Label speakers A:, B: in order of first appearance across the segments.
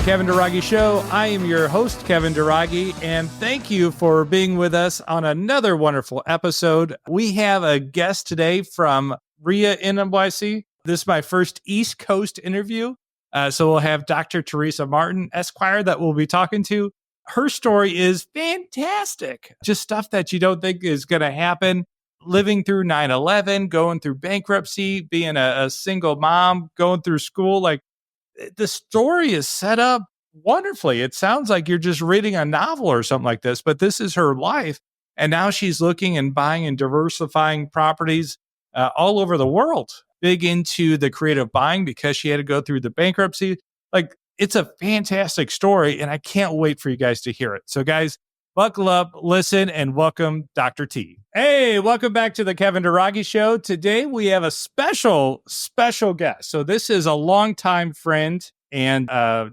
A: Kevin Duragi Show. I am your host, Kevin Duragi, and thank you for being with us on another wonderful episode. We have a guest today from RIA in NYC. This is my first East Coast interview. So we'll have Dr. Teresa Martin Esq that we'll be talking to. Her story is fantastic. Just stuff that you don't think is going to happen. Living through 9/11, going through bankruptcy, being a single mom, going through school. Like, the story is set up wonderfully. It sounds like you're just reading a novel or something like this, but this is her life. And now she's looking and buying and diversifying properties all over the world, big into the creative buying because she had to go through the bankruptcy. Like, it's a fantastic story, and I can't wait for you guys to hear it. So guys, buckle up, listen, and welcome Dr. T. Hey, welcome back to the Kevin Duragi Show. Today we have a special guest. So this is a longtime friend and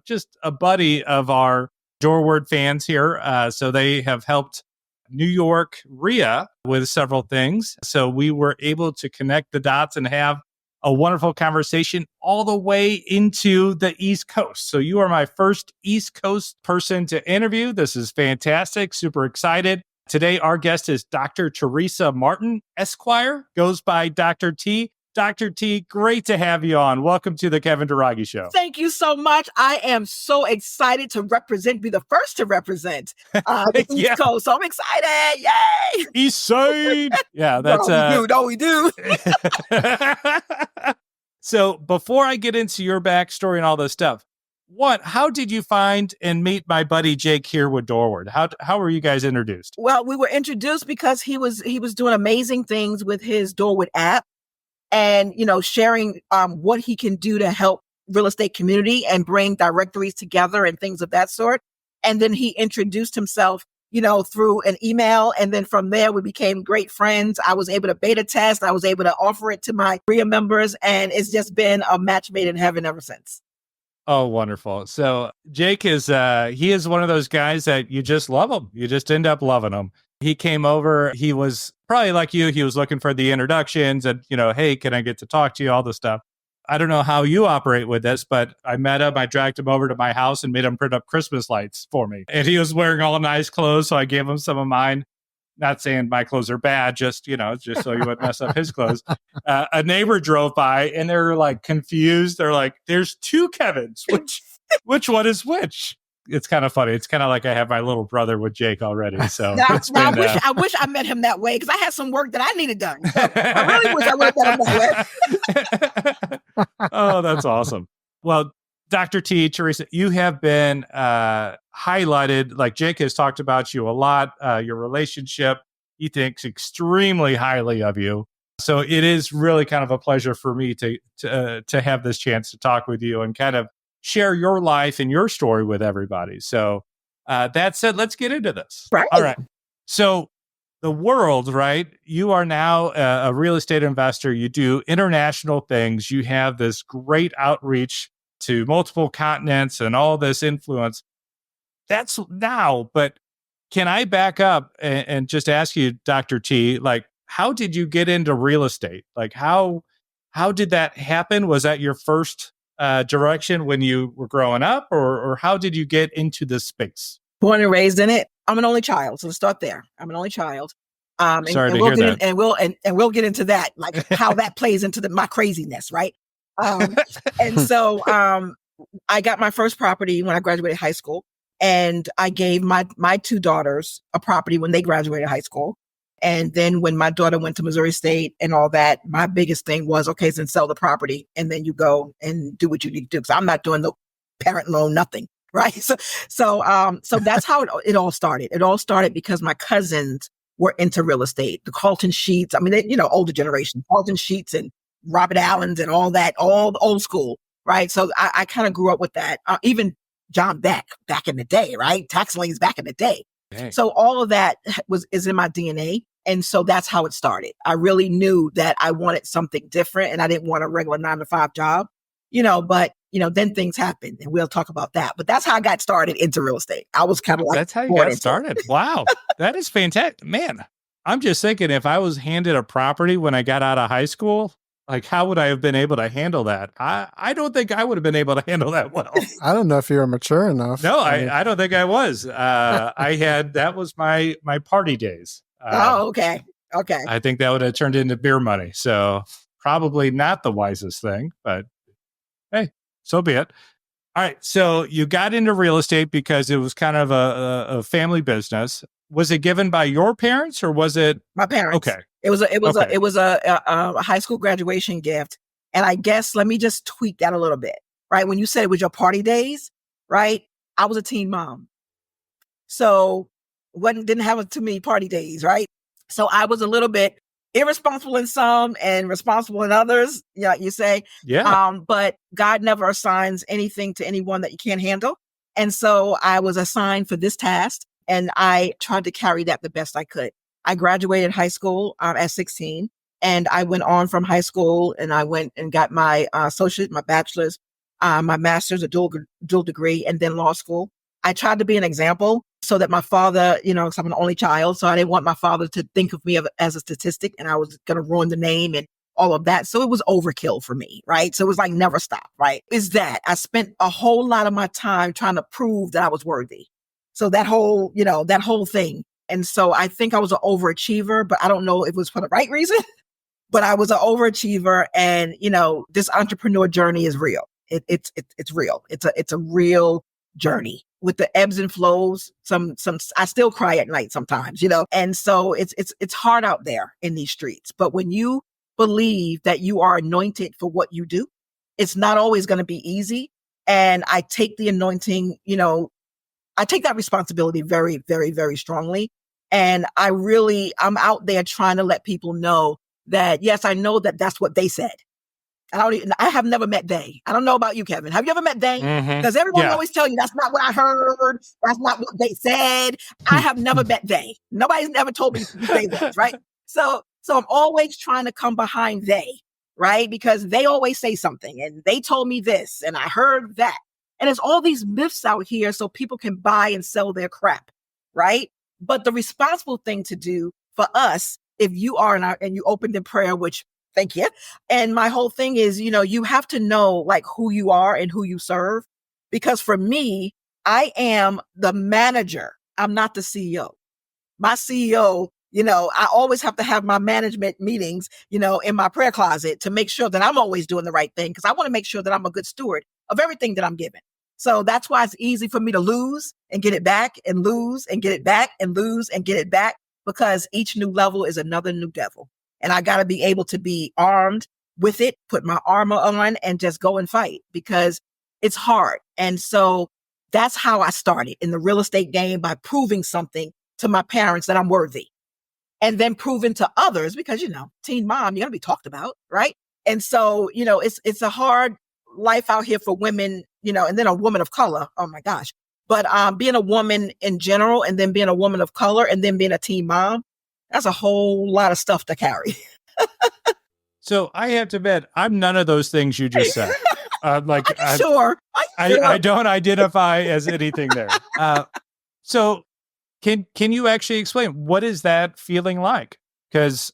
A: just a buddy of our Doorward fans here. So they have helped New York RIA with several things. So we were able to connect the dots and have a wonderful conversation all the way into the East Coast. So you are my first East Coast person to interview. This is fantastic. Super excited. Today, our guest is Dr. Teresa Martin Esq, goes by Dr. T. Dr. T, great to have you on. Welcome to the Kevin Duragi Show.
B: Thank you so much. I am so excited to be the first to represent the East Coast. So I'm excited. Yay!
A: East Side. Yeah, that's...
B: we do.
A: So before I get into your backstory and all this stuff, how did you find and meet my buddy Jake here with Doorward? How were you guys introduced?
B: Well, we were introduced because he was doing amazing things with his Doorward app. And, sharing what he can do to help real estate community and bring directories together and things of that sort. And then he introduced himself, through an email. And then from there, we became great friends. I was able to beta test. I was able to offer it to my RIA members. And it's just been a match made in heaven ever since.
A: Oh, wonderful. So Jake he is one of those guys that you just love him. You just end up loving him. He came over. He was probably like you. He was looking for the introductions and, hey, can I get to talk to you? All this stuff. I don't know how you operate with this, but I met him. I dragged him over to my house and made him print up Christmas lights for me. And he was wearing all nice clothes. So I gave him some of mine. Not saying my clothes are bad, just so you wouldn't mess up his clothes. A neighbor drove by and they're like confused. They're like, there's two Kevins. Which one is which? It's kind of funny. It's kind of like I have my little brother with Jake already. So
B: I wish I met him that way because I had some work that I needed done. So I really wish I would have met him that way.
A: Oh, that's awesome. Well, Dr. T, Teresa, you have been highlighted. Like Jake has talked about you a lot. Your relationship, he thinks extremely highly of you. So it is really kind of a pleasure for me to have this chance to talk with you and kind of share your life and your story with everybody. So that said, let's get into this.
B: Right.
A: All right. So the world, right? You are now a real estate investor. You do international things. You have this great outreach to multiple continents and all this influence. That's now, but can I back up and just ask you, Dr. T, like, how did you get into real estate? Like, how did that happen? Was that your first direction when you were growing up, or how did you get into this space?
B: Born and raised in it. I'm an only child, so let's start there. I'm an only child.
A: Sorry to hear that.
B: And we'll get into that, like how that plays into my craziness, right? And so I got my first property when I graduated high school, and I gave my two daughters a property when they graduated high school. And then when my daughter went to Missouri State and all that, my biggest thing was, okay, then sell the property and then you go and do what you need to do. Because I'm not doing the parent loan, nothing, right? So that's how it all started. It all started because my cousins were into real estate. The Carlton Sheets, I mean, older generation, Carlton Sheets and Robert Allen's and all that, all the old school, right? So I kind of grew up with that. Even John Beck back in the day, right? Tax liens back in the day. Dang. So all of that is in my DNA. And so that's how it started. I really knew that I wanted something different and I didn't want a regular 9-to-5 job, but then things happened and we'll talk about that. But that's how I got started into real estate. I was kind of like,
A: that's how you got started. Wow. That is fantastic, man. I'm just thinking if I was handed a property when I got out of high school, Like, how would I have been able to handle that? I don't think I would have been able to handle that well.
C: I don't know if you were mature enough.
A: No, I don't think I was. That was my party days.
B: Oh, okay. Okay.
A: I think that would have turned into beer money. So probably not the wisest thing, but hey, so be it. All right. So you got into real estate because it was kind of a family business. Was it given by your parents or was it
B: my parents?
A: Okay.
B: It was a high school graduation gift. And I guess, let me just tweak that a little bit, right? When you said it was your party days, right? I was a teen mom. So didn't have too many party days, right? So I was a little bit irresponsible in some and responsible in others, you say.
A: Yeah.
B: But God never assigns anything to anyone that you can't handle. And so I was assigned for this task and I tried to carry that the best I could. I graduated high school at 16 and I went on from high school and I went and got my associate, my bachelor's, my master's, a dual degree, and then law school. I tried to be an example so that my father, because I'm an only child, so I didn't want my father to think of me as a statistic and I was going to ruin the name and all of that. So it was overkill for me, right? So it was like never stop, right? Is that I spent a whole lot of my time trying to prove that I was worthy. So that whole thing. And so I think I was an overachiever, but I don't know if it was for the right reason, but I was an overachiever. And, this entrepreneur journey is real. It's real. It's a real journey with the ebbs and flows. Some I still cry at night sometimes, and so it's hard out there in these streets. But when you believe that you are anointed for what you do, it's not always going to be easy. And I take the anointing, I take that responsibility very, very, very strongly. And I'm out there trying to let people know that, yes, I know that that's what they said. I have never met they. I don't know about you, Kevin. Have you ever met they? Because everyone always tell you that's not what I heard. That's not what they said. I have never met they. Nobody's ever told me to say this, right? So I'm always trying to come behind they, right? Because they always say something and they told me this and I heard that. And there's all these myths out here so people can buy and sell their crap, right? But the responsible thing to do for us, if you are and you opened in prayer, which thank you. And my whole thing is, you have to know like who you are and who you serve. Because for me, I am the manager. I'm not the CEO. My CEO, I always have to have my management meetings, in my prayer closet to make sure that I'm always doing the right thing. Because I want to make sure that I'm a good steward of everything that I'm given. So that's why it's easy for me to lose and get it back and lose and get it back and lose and get it back, because each new level is another new devil. And I got to be able to be armed with it, put my armor on and just go and fight because it's hard. And so that's how I started in the real estate game, by proving something to my parents that I'm worthy, and then proving to others because, teen mom, you're going to be talked about. Right. And so, it's a hard life out here for women, and then a woman of color. Oh my gosh. But being a woman in general, and then being a woman of color, and then being a teen mom, that's a whole lot of stuff to carry.
A: So I have to admit, I'm none of those things you just said.
B: Sure.
A: I don't identify as anything there. So can you actually explain what is that feeling like? Because,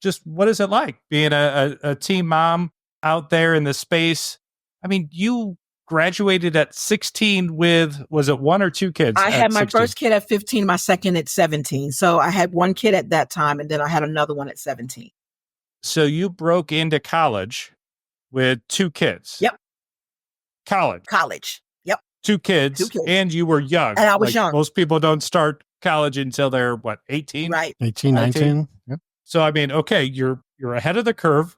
A: just what is it like being a teen mom out there in the space? I mean, you graduated at 16 with, was it one or two kids?
B: I had my
A: 16?
B: first kid at 15, my second at 17. So I had one kid at that time, and then I had another one at 17.
A: So you broke into college with two kids.
B: Yep.
A: College.
B: Yep.
A: Two kids. And you were young.
B: And I was young.
A: Most people don't start college until they're 18?
B: Right.
C: 18, 19. Yep.
A: So, I mean, okay, you're ahead of the curve.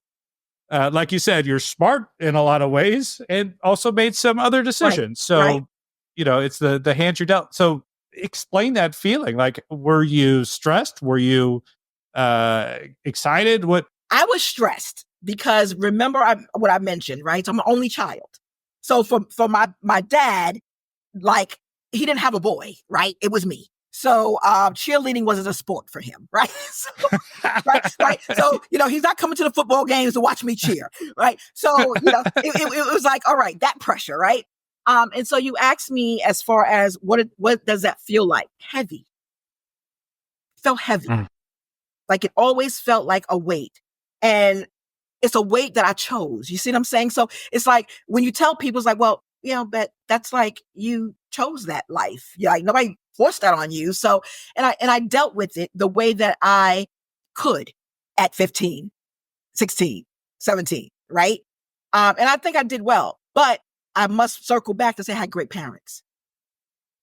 A: Like you said, you're smart in a lot of ways and also made some other decisions.
B: Right.
A: So, it's the hand you're dealt. So explain that feeling. Like, were you stressed? Were you excited? What?
B: I was stressed because remember what I mentioned, right? So I'm an only child. So for my dad, like, he didn't have a boy, right? It was me. So cheerleading wasn't a sport for him, right? So, right. So, he's not coming to the football games to watch me cheer, right? So, it was like, all right, that pressure, right? And so you asked me as far as what does that feel like? Heavy. Felt heavy. Like it always felt like a weight. And it's a weight that I chose. You see what I'm saying? So it's like when you tell people, it's like, well, but that's like you chose that life. Yeah, like nobody forced that on you. So, and I dealt with it the way that I could at 15, 16, 17, right? And I think I did well, but I must circle back to say I had great parents,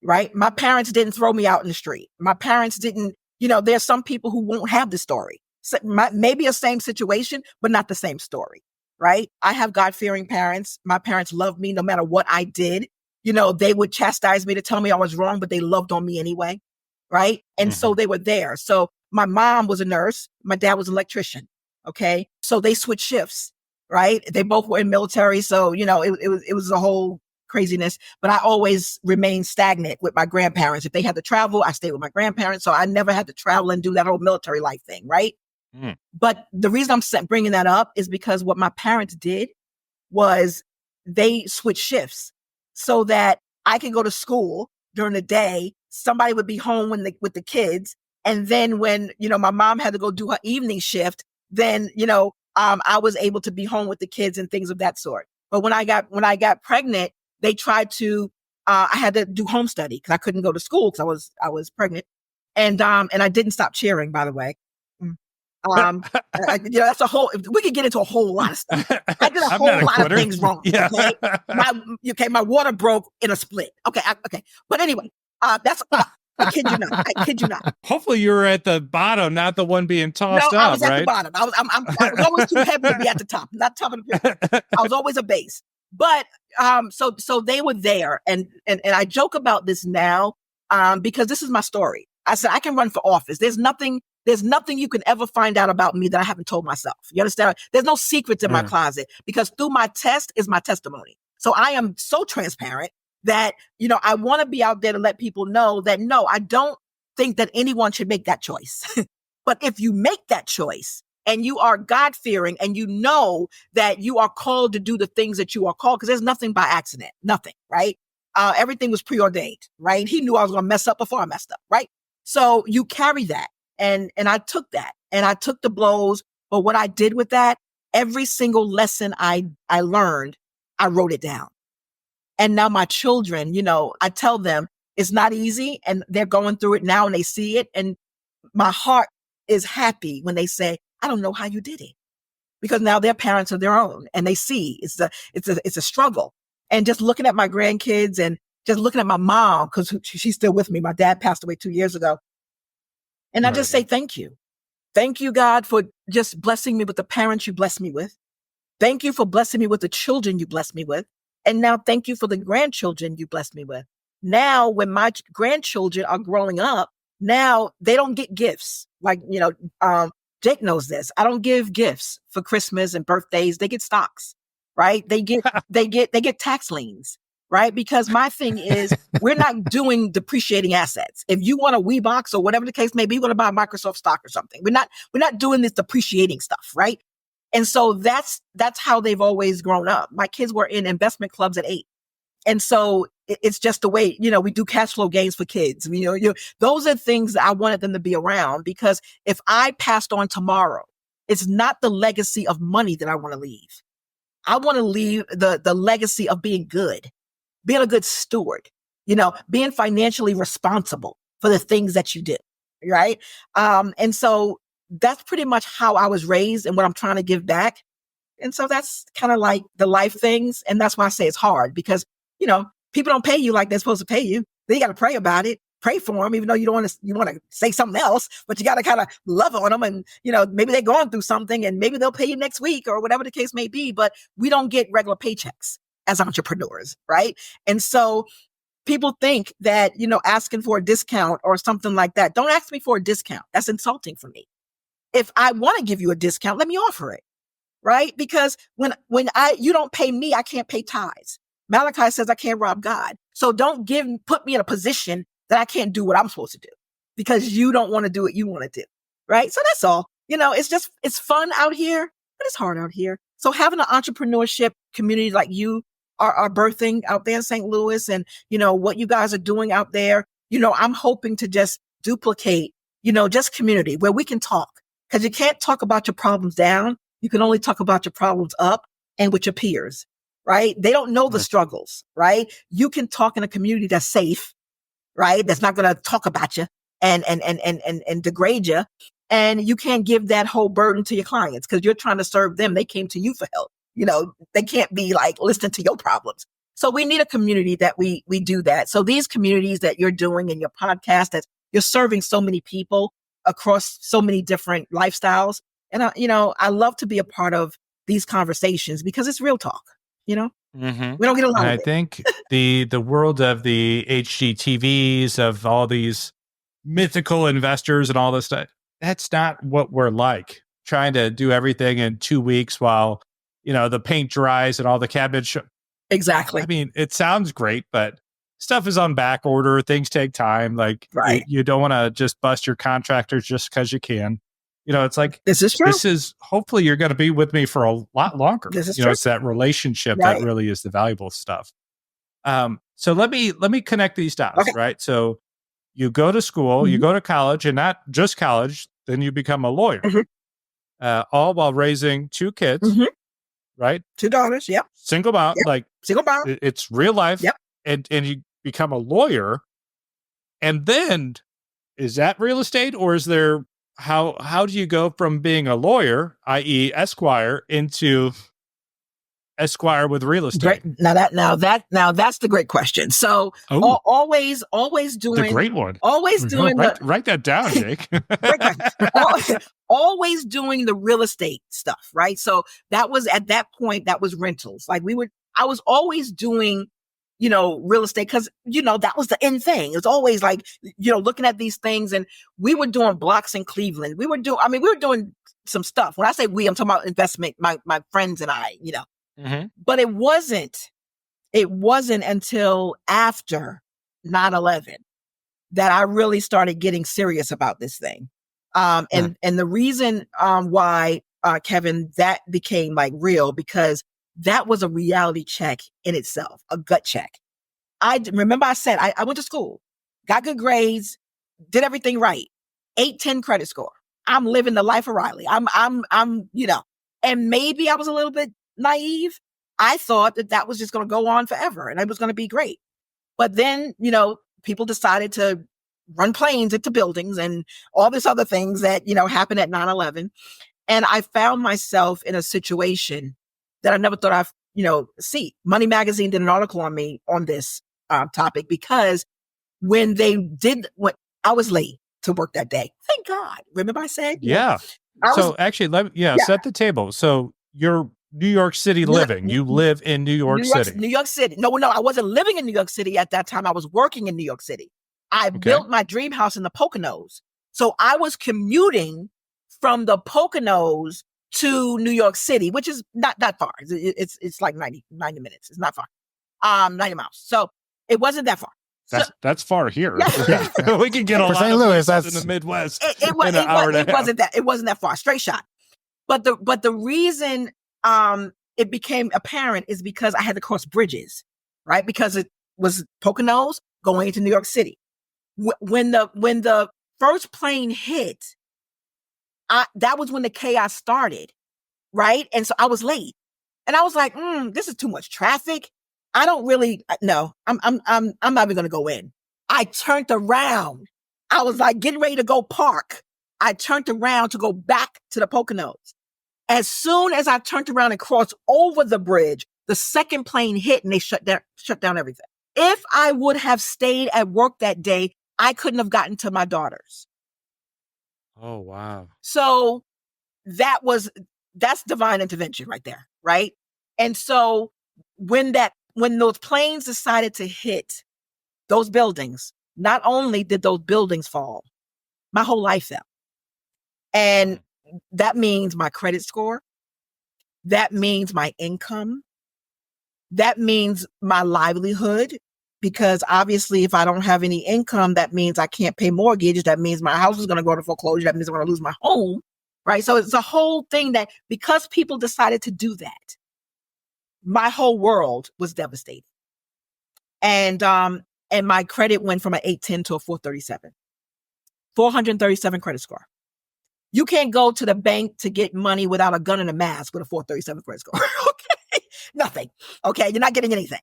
B: right? My parents didn't throw me out in the street. My parents didn't, there's some people who won't have the story. So maybe a same situation, but not the same story, right? I have God-fearing parents. My parents loved me no matter what I did. They would chastise me to tell me I was wrong, but they loved on me anyway, right? And so they were there. So my mom was a nurse. My dad was an electrician, okay? So they switched shifts, right? They both were in military. So, it was a whole craziness, but I always remained stagnant with my grandparents. If they had to travel, I stayed with my grandparents. So I never had to travel and do that whole military life thing, right? But the reason I'm bringing that up is because what my parents did was they switched shifts so that I could go to school during the day. Somebody would be home with the kids. And then when, my mom had to go do her evening shift, then, I was able to be home with the kids and things of that sort. But when I got pregnant, they tried to, I had to do home study because I couldn't go to school because I was pregnant. And I didn't stop cheering, by the way. That's we could get into a whole lot of stuff. I did a whole lot of things wrong.
A: Yeah.
B: Okay. My water broke in a split. Okay. But anyway, that's, I kid you not. I kid you not.
A: Hopefully you were at the bottom, not the one being tossed up,
B: I was at
A: right?
B: the bottom. I was always too heavy to be at the top, not top of the pyramid. I was always a base. But, so they were there and I joke about this now, because this is my story. I said, I can run for office. There's nothing you can ever find out about me that I haven't told myself. You understand? There's no secrets in my closet because through my test is my testimony. So I am so transparent that, I want to be out there to let people know that, no, I don't think that anyone should make that choice. But if you make that choice and you are God-fearing and you know that you are called to do the things that you are called, because there's nothing by accident, nothing, right? Everything was preordained, right? He knew I was going to mess up before I messed up, right? So you carry that. And I took that and I took the blows. But what I did with that, every single lesson I learned, I wrote it down. And now my children, I tell them it's not easy and they're going through it now and they see it. And my heart is happy when they say, I don't know how you did it, because now they're parents of their own and they see it's a struggle. And just looking at my grandkids and just looking at my mom, because she's still with me. My dad passed away 2 years ago. And I just say, thank you. Thank you, God, for just blessing me with the parents you blessed me with. Thank you for blessing me with the children you blessed me with. And now thank you for the grandchildren you blessed me with. Now, when my grandchildren are growing up, now they don't get gifts. Like, Jake knows this. I don't give gifts for Christmas and birthdays. They get stocks, right? They get tax liens. Right? Because my thing is, we're not doing depreciating assets. If you want a Weebox or whatever the case may be, you want to buy a Microsoft stock or something. We're not doing this depreciating stuff, right? And so that's how they've always grown up. My kids were in investment clubs at 8. And so it's just the way, we do cash flow gains for kids. Those are things that I wanted them to be around, because if I passed on tomorrow, it's not the legacy of money that I want to leave. I want to leave the legacy of being good. Being a good steward, being financially responsible for the things that you do, right? And so that's pretty much how I was raised and what I'm trying to give back. And so that's kind of like the life things. And that's why I say it's hard, because, people don't pay you like they're supposed to pay you. Then you got to pray about it, pray for them, even though you want to say something else, but you got to kind of love on them. And, maybe they're going through something and maybe they'll pay you next week or whatever the case may be, but we don't get regular paychecks as entrepreneurs, right? And so people think that, asking for a discount or something like that, don't ask me for a discount. That's insulting for me. If I want to give you a discount, let me offer it, right? Because when you don't pay me, I can't pay tithes. Malachi says I can't rob God. So don't put me in a position that I can't do what I'm supposed to do because you don't want to do what you want to do, right? So that's all. It's fun out here, but it's hard out here. So having an entrepreneurship community like you are birthing out there in St. Louis, and, what you guys are doing out there, I'm hoping to just duplicate, just community where we can talk, because you can't talk about your problems down. You can only talk about your problems up and with your peers, right? They don't know the struggles, right? You can talk in a community that's safe, right? That's not going to talk about you and degrade you. And you can't give that whole burden to your clients because you're trying to serve them. They came to you for help. They can't be like listening to your problems. So we need a community that we do that. So these communities that you're doing in your podcast, that you're serving so many people across so many different lifestyles. And I love to be a part of these conversations because it's real talk,
A: Mm-hmm.
B: We don't get a lot
A: and
B: of
A: I
B: it.
A: think the world of the HGTVs, of all these mythical investors and all this stuff, that's not what we're like. Trying to do everything in 2 weeks while, the paint dries and all the cabinets.
B: Exactly.
A: I mean, it sounds great, but stuff is on back order. Things take time. Like,
B: Right.
A: you don't want to just bust your contractors just because you can. It's like,
B: This is true.
A: Hopefully you're going to be with me for a lot longer.
B: This is true.
A: It's that relationship
B: Right.
A: that really is the valuable stuff. So let me connect these dots,
B: Okay.
A: right? So you go to school, you go to college, and not just college, then you become a lawyer, all while raising 2 kids, right?
B: 2 daughters. Yep.
A: Single mom,
B: Yep.
A: like
B: Single mom.
A: it's real life.
B: Yep.
A: And you become a lawyer. And then is that real estate, or is there, how do you go from being a lawyer, i.e. Esquire, into Esquire with real estate?
B: Great. Now that's the great question. So always doing
A: the great one.
B: Always doing
A: write that down, Jake.
B: always doing the real estate stuff, right? So that was at that point, that was rentals. Like I was always doing, real estate because, that was the end thing. It was always like, looking at these things, and we were doing blocks in Cleveland. We were doing some stuff. When I say we, I'm talking about investment, my friends and I, but it wasn't until after 9/11 that I really started getting serious about this thing. And the reason why, Kevin, that became like real, because that was a reality check in itself, a gut check. I remember I said, I went to school, got good grades, did everything right, 810 credit score. I'm living the life of Riley. I'm, and maybe I was a little bit naive. I thought that was just going to go on forever and it was going to be great. But then, people decided to run planes into buildings and all this other things that, happened at 9/11. And I found myself in a situation that I never thought I'd, see. Money Magazine did an article on me on this topic because when I was late to work that day. Thank God. Remember I said?
A: Yeah. Set the table. So you're New York City living. You live in New York City.
B: New York City. No, I wasn't living in New York City at that time. I was working in New York City. I built my dream house in the Poconos. So I was commuting from the Poconos to New York City, which is not that far. It's like 90 minutes. It's not far. 90 miles. So it wasn't that far.
A: That's far here. Yeah. We can get a lot
C: St.
A: of
C: Louis,
A: that's in the Midwest.
B: It wasn't that far. Straight shot. But the reason it became apparent is because I had to cross bridges, right? Because it was Poconos going into New York City. When the first plane hit, that was when the chaos started, right? And so I was late, and I was like, "This is too much traffic. I don't really no. I'm not even gonna go in." I turned around. I was like getting ready to go park. I turned around to go back to the Poconos. As soon as I turned around and crossed over the bridge, the second plane hit and they shut down everything. If I would have stayed at work that day, I couldn't have gotten to my daughters.
A: Oh, wow.
B: So that's divine intervention right there, right? And so when those planes decided to hit those buildings, not only did those buildings fall, my whole life fell. And that means my credit score. That means my income. That means my livelihood. Because obviously, if I don't have any income, that means I can't pay mortgage. That means my house is going to go to foreclosure. That means I'm going to lose my home, right? So it's a whole thing that because people decided to do that, my whole world was devastated. And my credit went from an 810 to a 437 credit score. You can't go to the bank to get money without a gun and a mask with a 437 credit score. Okay. Nothing. Okay. You're not getting anything.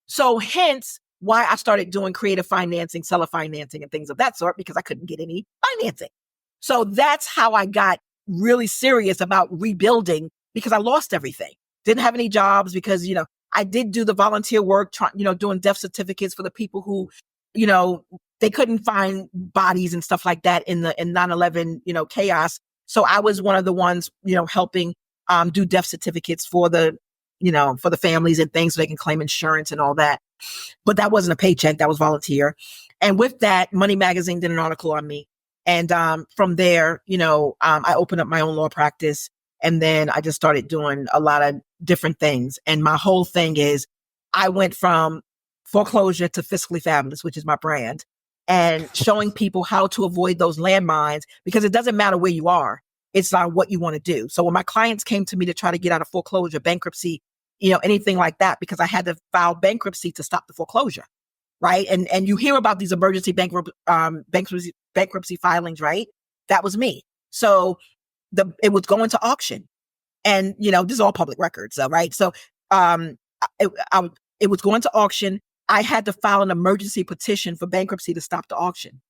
B: So hence why I started doing creative financing, seller financing, and things of that sort, because I couldn't get any financing. So that's how I got really serious about rebuilding, because I lost everything. Didn't have any jobs because, I did do the volunteer work, doing death certificates for the people who, they couldn't find bodies and stuff like that in 9/11, chaos. So I was one of the ones, helping do death certificates for the families and things so they can claim insurance and all that. But that wasn't a paycheck. That was volunteer. And with that, Money Magazine did an article on me. And from there, I opened up my own law practice. And then I just started doing a lot of different things. And my whole thing is I went from foreclosure to Fiscally Fabulous, which is my brand, and showing people how to avoid those landmines, because it doesn't matter where you are. It's not what you want to do. So when my clients came to me to try to get out of foreclosure, bankruptcy, anything like that, because I had to file bankruptcy to stop the foreclosure, right? And you hear about these emergency bankruptcy filings, right? That was me. So it was going to auction, and this is all public records, right? So it was going to auction. I had to file an emergency petition for bankruptcy to stop the auction,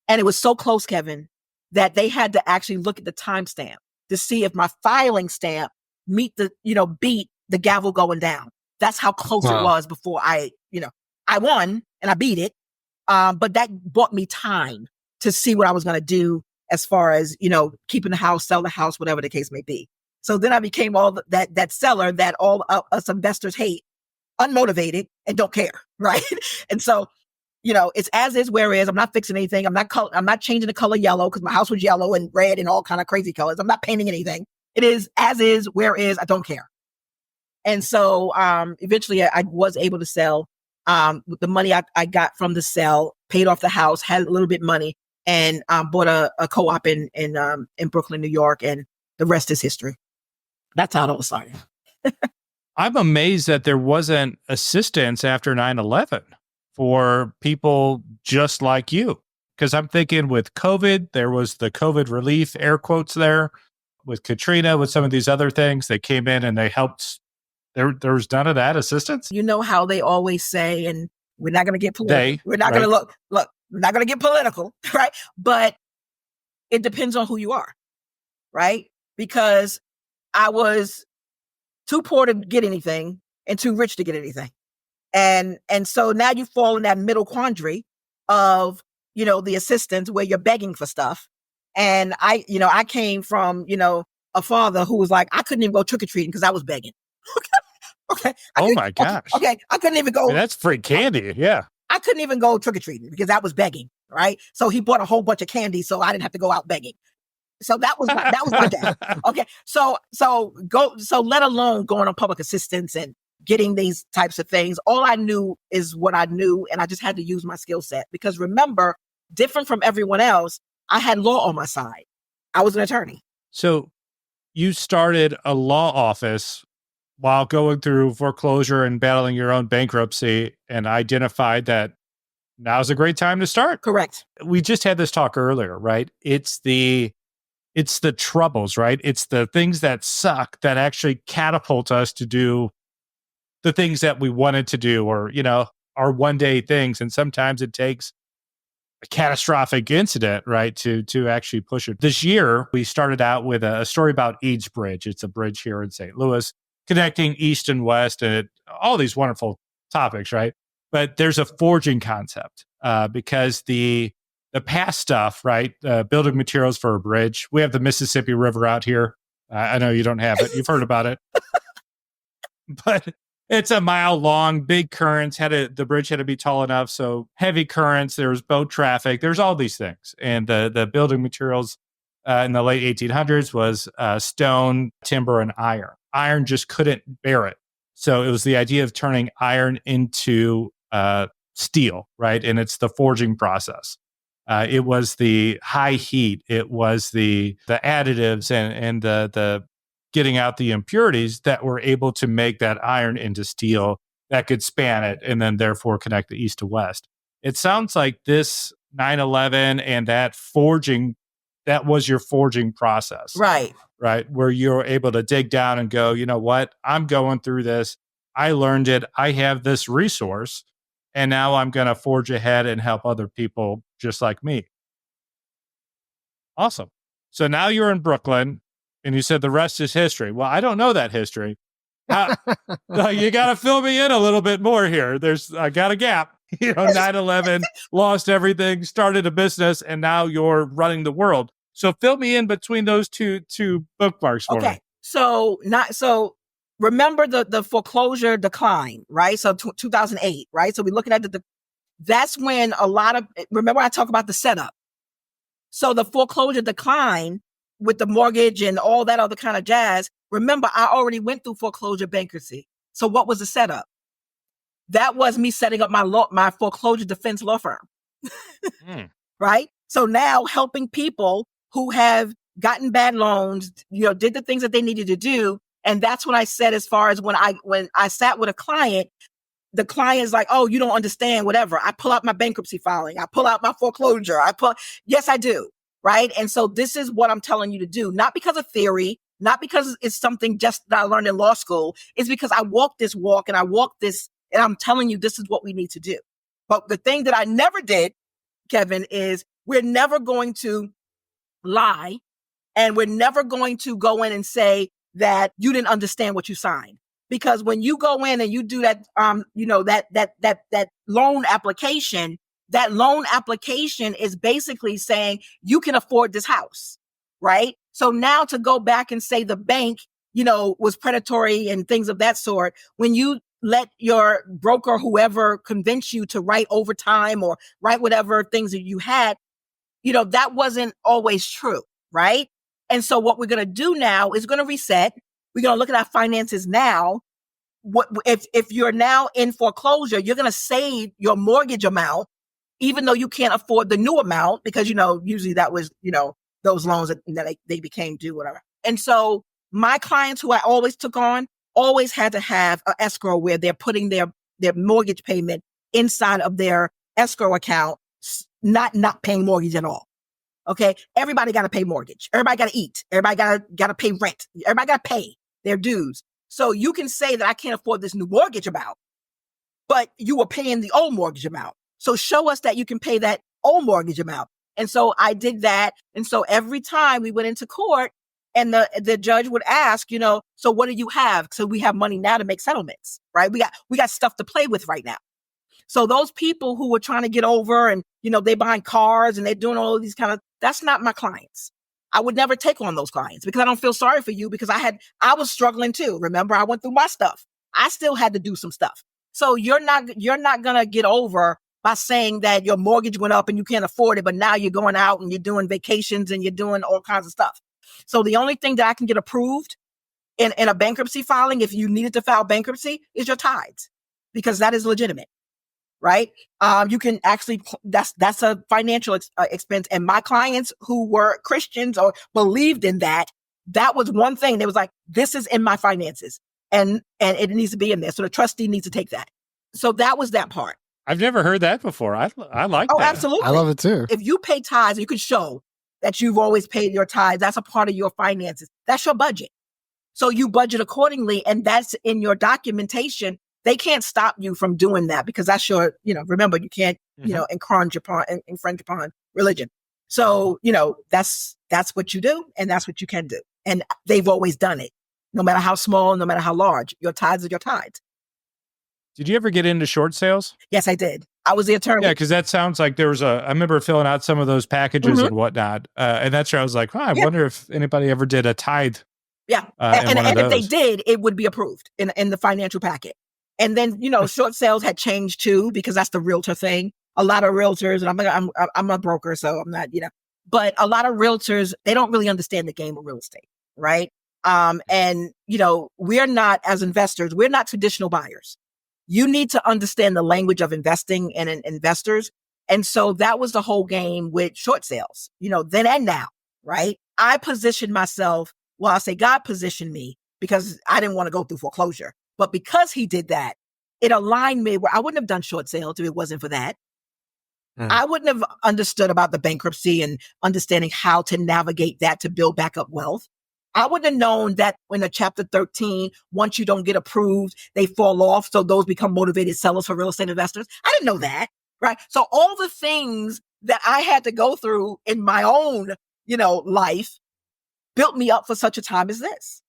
B: and it was so close, Kevin, that they had to actually look at the timestamp to see if my filing stamp beat the gavel going down. That's how close it was before I won and I beat it. But that bought me time to see what I was going to do as far as, keeping the house, sell the house, whatever the case may be. So then I became that seller that all us investors hate, unmotivated, and don't care. Right. And so, it's as is, where is. I'm not fixing anything. I'm not changing the color yellow, because my house was yellow and red and all kind of crazy colors. I'm not painting anything. It is as is, where is. I don't care. And so eventually I was able to sell. With the money I got from the sale, paid off the house, had a little bit money, and bought a co-op in Brooklyn, New York, and the rest is history. That's how it all started.
A: I'm amazed that there wasn't assistance after 9/11 for people just like you. Because I'm thinking with COVID, there was the COVID relief, air quotes there, with Katrina, with some of these other things. They came in and they helped. There was none of that assistance.
B: You know how they always say, and we're not going to get political. We're not going to look, we're not going to get political, right? But it depends on who you are, right? Because I was too poor to get anything and too rich to get anything. And so now you fall in that middle quandary of, the assistance where you're begging for stuff. And I came from, a father who was like, I couldn't even go trick-or-treating because I was begging. Okay.
A: Oh my gosh.
B: Okay. I couldn't even go.
A: That's free candy. Yeah.
B: I couldn't even go trick-or-treating because that was begging. Right. So he bought a whole bunch of candy so I didn't have to go out begging. So that was my dad. Okay. So let alone going on public assistance and getting these types of things. All I knew is what I knew. And I just had to use my skill set, because remember, different from everyone else, I had law on my side. I was an attorney.
A: So you started a law office while going through foreclosure and battling your own bankruptcy, and identified that now's a great time to start.
B: Correct.
A: We just had this talk earlier, right? It's the troubles, right? It's the things that suck that actually catapult us to do the things that we wanted to do, or, our one day things. And sometimes it takes a catastrophic incident, right, to actually push it. This year, we started out with a story about Eads Bridge. It's a bridge here in St. Louis, connecting East and West, and all these wonderful topics, right? But there's a forging concept because the past stuff, right? Building materials for a bridge. We have the Mississippi River out here. I know you don't have it. You've heard about it. But it's a mile long, big currents. The bridge had to be tall enough. So heavy currents, there was boat traffic. There's all these things. And the building materials in the late 1800s was stone, timber, and iron. Iron just couldn't bear it. So it was the idea of turning iron into steel, right? And it's the forging process. It was the high heat. It was the additives and the getting out the impurities that were able to make that iron into steel that could span it and then therefore connect the East to West. It sounds like this 9/11 and that forging that was your forging process.
B: Right.
A: Right. Where you're able to dig down and go, you know what? I'm going through this. I learned it. I have this resource. And now I'm going to forge ahead and help other people just like me. Awesome. So now you're in Brooklyn and you said the rest is history. Well, I don't know that history. You got to fill me in a little bit more here. I got a gap. 9/11, lost everything, started a business, and now you're running the world. So fill me in between those two bookmarks for me.
B: So remember the foreclosure decline, right? So 2008, right? So we're looking at that's when remember I talk about the setup. So the foreclosure decline with the mortgage and all that other kind of jazz. Remember, I already went through foreclosure bankruptcy. So what was the setup? That was me setting up my foreclosure defense law firm, right? So now helping people who have gotten bad loans, did the things that they needed to do. And that's when I said, as far as when I sat with a client, the client is like, oh, you don't understand, whatever. I pull out my bankruptcy filing. I pull out my foreclosure. Yes, I do. Right. And so this is what I'm telling you to do, not because of theory, not because it's something just that I learned in law school. It's because I walk this walk and I walk this, and I'm telling you, this is what we need to do. But the thing that I never did, Kevin, is we're never going to lie, and we're never going to go in and say that you didn't understand what you signed. Because when you go in and you do that, that loan application, that loan application is basically saying you can afford this house, right? So now to go back and say the bank, was predatory and things of that sort, when you let your broker, whoever, convince you to write overtime or write whatever things that you had, that wasn't always true, right? And so what we're going to do now is going to reset. We're going to look at our finances now. What if you're now in foreclosure, you're going to save your mortgage amount, even though you can't afford the new amount, because, usually that was, those loans that they became due, whatever. And so my clients who I always took on always had to have an escrow where they're putting their mortgage payment inside of their escrow account, not paying mortgage at all. Okay. Everybody got to pay mortgage. Everybody got to eat. Everybody got to pay rent. Everybody got to pay their dues. So you can say that I can't afford this new mortgage amount, but you were paying the old mortgage amount. So show us that you can pay that old mortgage amount. And so I did that. And so every time we went into court and the judge would ask, so what do you have? So we have money now to make settlements, right? We got stuff to play with right now. So those people who were trying to get over and, they buying cars and they're doing all of these that's not my clients. I would never take on those clients because I don't feel sorry for you, because I was struggling too. Remember, I went through my stuff. I still had to do some stuff. So you're not going to get over by saying that your mortgage went up and you can't afford it, but now you're going out and you're doing vacations and you're doing all kinds of stuff. So the only thing that I can get approved in a bankruptcy filing, if you needed to file bankruptcy, is your tithes, because that is legitimate, right? You can actually, that's a financial expense. And my clients who were Christians or believed in that was one thing. They was like, this is in my finances and it needs to be in there. So the trustee needs to take that. So that was that part.
A: I've never heard that before. I like that.
B: Oh, absolutely.
C: I love it too.
B: If you pay tithes, you could show that you've always paid your tithes. That's a part of your finances. That's your budget. So you budget accordingly, and that's in your documentation. They can't stop you from doing that because that's your, remember, you can't, infringe upon religion. So, that's what you do, and that's what you can do. And they've always done it, no matter how small, no matter how large. Your tithes are your tithes.
A: Did you ever get into short sales?
B: Yes, I did. I was the attorney.
A: Yeah, because that sounds like there was I remember filling out some of those packages and whatnot. And that's where I was like, I wonder if anybody ever did a tithe.
B: Yeah. And if they did, it would be approved in the financial packet. And then, short sales had changed too, because that's the realtor thing. A lot of realtors, and I'm a broker, so I'm not, but a lot of realtors, they don't really understand the game of real estate. Right. And, we're not, as investors, we're not traditional buyers. You need to understand the language of investing and investors. And so that was the whole game with short sales, then and now, right? I positioned myself, I say God positioned me, because I didn't want to go through foreclosure. But because he did that, it aligned me where I wouldn't have done short sales if it wasn't for that. I wouldn't have understood about the bankruptcy and understanding how to navigate that to build back up wealth. I wouldn't have known that when a chapter 13, once you don't get approved, they fall off. So those become motivated sellers for real estate investors. I didn't know that, right? So all the things that I had to go through in my own, life built me up for such a time as this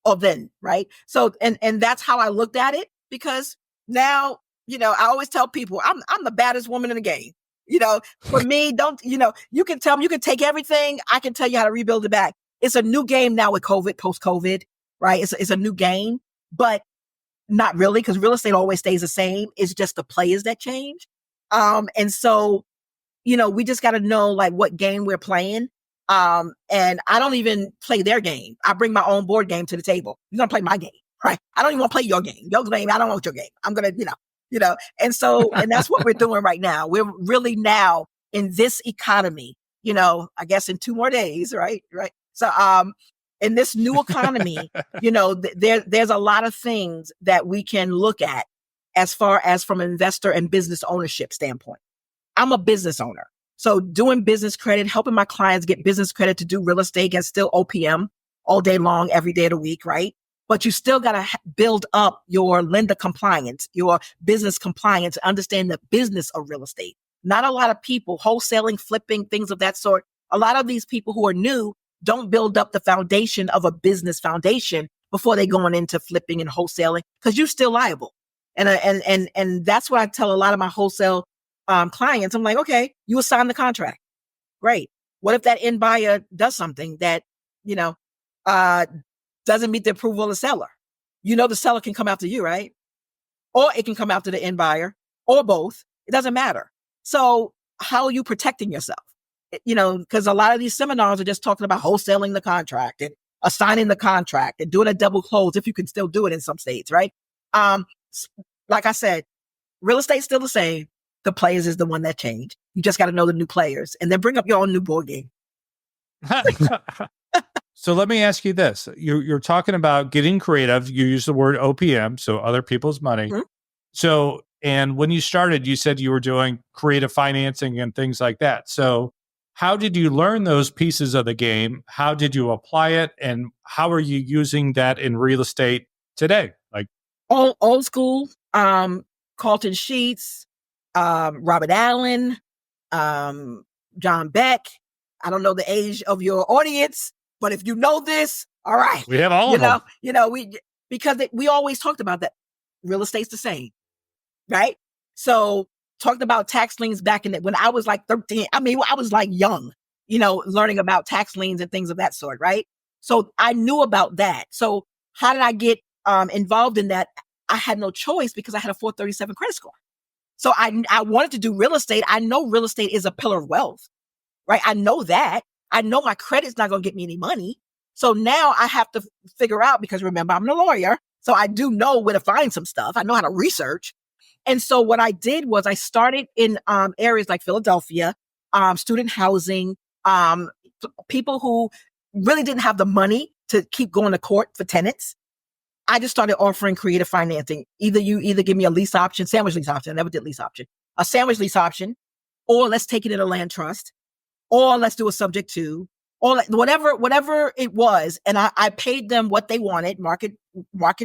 B: or then, right? So, and that's how I looked at it, because now, I always tell people I'm the baddest woman in the game. For me, you can tell me, you can take everything. I can tell you how to rebuild it back. It's a new game now with COVID, post-COVID, right? It's a new game, but not really, because real estate always stays the same. It's just the players that change. And so, we just got to know like what game we're playing. And I don't even play their game. I bring my own board game to the table. You're going to play my game, right? I don't even want to play your game. Your game, I don't want your game. I'm going to, and so, and that's what we're doing right now. We're really now in this economy, I guess in 2 more days, right? Right. So, in this new economy, there's a lot of things that we can look at as far as from an investor and business ownership standpoint. I'm a business owner. So doing business credit, helping my clients get business credit to do real estate, gets still OPM all day long, every day of the week, right? But you still got to build up your lender compliance, your business compliance, understand the business of real estate. Not a lot of people wholesaling, flipping, things of that sort. A lot of these people who are new don't build up the foundation of a business foundation before they going into flipping and wholesaling, because you're still liable. And that's what I tell a lot of my wholesale clients. I'm like, okay, you assign the contract. Great. What if that end buyer does something that, doesn't meet the approval of the seller? The seller can come after you, right? Or it can come after the end buyer, or both. It doesn't matter. So how are you protecting yourself? Because a lot of these seminars are just talking about wholesaling the contract and assigning the contract and doing a double close, if you can still do it in some states, right? Like I said, real estate's still the same. The players is the one that changed. You just got to know the new players and then bring up your own new board game.
A: So let me ask you this. You're talking about getting creative. You use the word OPM, so other people's money. Mm-hmm. So, and when you started, you said you were doing creative financing and things like that. So how did you learn those pieces of the game? How did you apply it? And how are you using that in real estate today? Like
B: old school, Carlton Sheets, Robert Allen, John Beck. I don't know the age of your audience, but if you know this, all right.
A: We have all of them.
B: We always talked about that. Real estate's the same, right? So talked about tax liens back when I was like 13. I mean, I was like young, learning about tax liens and things of that sort, right? So I knew about that. So how did I get involved in that? I had no choice because I had a 437 credit score. So I wanted to do real estate. I know real estate is a pillar of wealth, right? I know that. I know my credit's not going to get me any money. So now I have to figure out, because remember, I'm a lawyer. So I do know where to find some stuff. I know how to research. And so what I did was I started in areas like Philadelphia, student housing, people who really didn't have the money to keep going to court for tenants. I just started offering creative financing. Either give me a lease option, sandwich lease option. I never did lease option. A sandwich lease option, or let's take it in a land trust, or let's do a subject to, or whatever it was. And I paid them what they wanted, market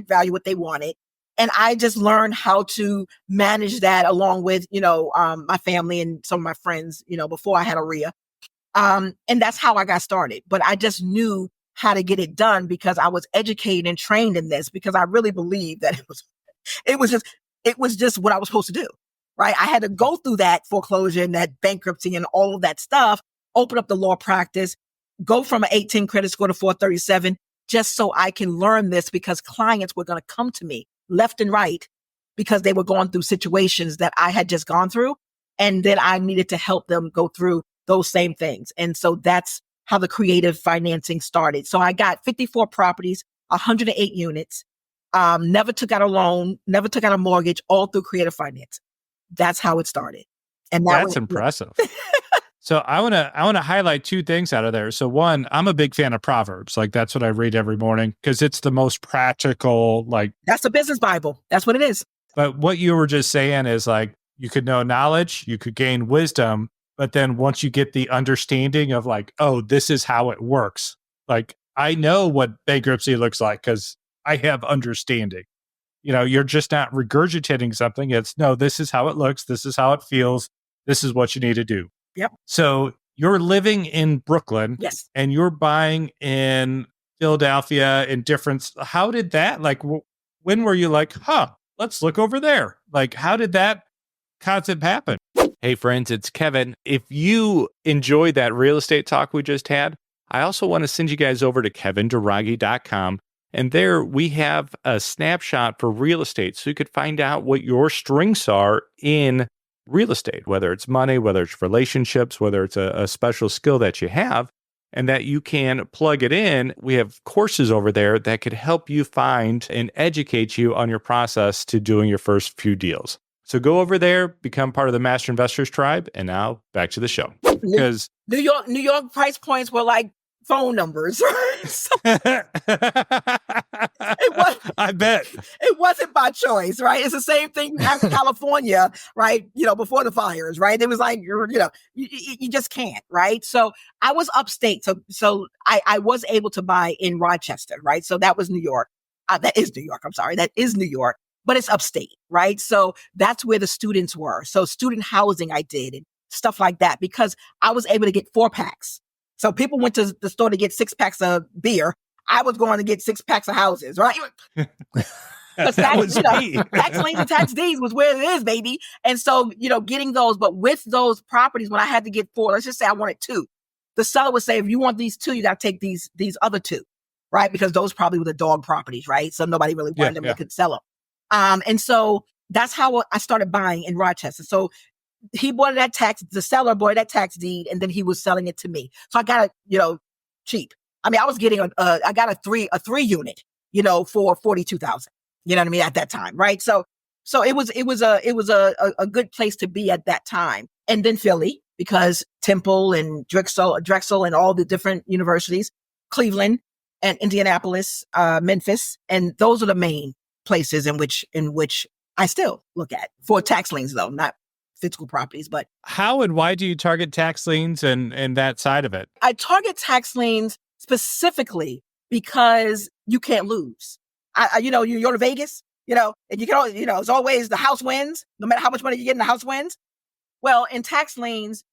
B: value, what they wanted. And I just learned how to manage that along with, my family and some of my friends, before I had a RIA. And that's how I got started. But I just knew how to get it done because I was educated and trained in this, because I really believe that it was just what I was supposed to do, right? I had to go through that foreclosure and that bankruptcy and all of that stuff, open up the law practice, go from an 18 credit score to 437, just so I can learn this, because clients were going to come to me left and right because they were going through situations that I had just gone through. And then I needed to help them go through those same things. And so that's how the creative financing started. So I got 54 properties, 108 units, never took out a loan, never took out a mortgage, all through creative finance. That's how it started. And
A: that's impressive. So I want to highlight 2 things out of there. So one, I'm a big fan of Proverbs. Like that's what I read every morning because it's the most practical, like.
B: That's the business Bible. That's what it is.
A: But what you were just saying is like, You could know knowledge, you could gain wisdom, but then once you get the understanding of like, oh, this is how it works. Like, I know what bankruptcy looks like because I have understanding. You're just not regurgitating something. It's no, this is how it looks. This is how it feels. This is what you need to do.
B: Yep.
A: So you're living in Brooklyn.
B: Yes.
A: And you're buying in Philadelphia in different. How did that, like, when were you like, let's look over there? Like, how did that concept happen? Hey, friends, it's Kevin. If you enjoyed that real estate talk we just had, I also want to send you guys over to kevinduragi.com. And there we have a snapshot for real estate. So you could find out what your strengths are in real estate, whether it's money, whether it's relationships, whether it's a special skill that you have, and that you can plug it in. We have courses over there that could help you find and educate you on your process to doing your first few deals. So go over there, become part of the Master Investors Tribe, and now back to the show. Because
B: New York price points were like phone numbers.
A: I bet
B: it wasn't by choice, right? It's the same thing in California, right? Before the fires, right? It was like, you just can't, right? So I was upstate. So I was able to buy in Rochester, right? So that was New York. That is New York. I'm sorry. That is New York, but it's upstate, right? So that's where the students were. So student housing I did and stuff like that, because I was able to get 4-packs. So people went to the store to get 6-packs of beer. I was going to get 6-packs of houses, right?
A: That was me.
B: Tax liens and tax deeds was where it is, baby. And so, getting those, but with those properties, when I had to get 4, let's just say I wanted 2, the seller would say, if you want these 2, you got to take these other 2, right? Because those probably were the dog properties, right? So nobody really wanted them, they could sell them. And so that's how I started buying in Rochester. So he bought the seller bought that tax deed, and then he was selling it to me. So I got it, cheap. I mean, I was getting I got a 3 unit, for $42,000. You know what I mean? At that time, right? So it was a good place to be at that time. And then Philly, because Temple and Drexel and all the different universities, Cleveland and Indianapolis, Memphis, and those are the main places in which I still look at for tax liens, though, not physical properties. But
A: how and why do you target tax liens and that side of it?
B: I target tax liens specifically because you can't lose. You go to Vegas, and you can, it's always the house wins. No matter how much money you get in, the house wins. Well, in tax liens,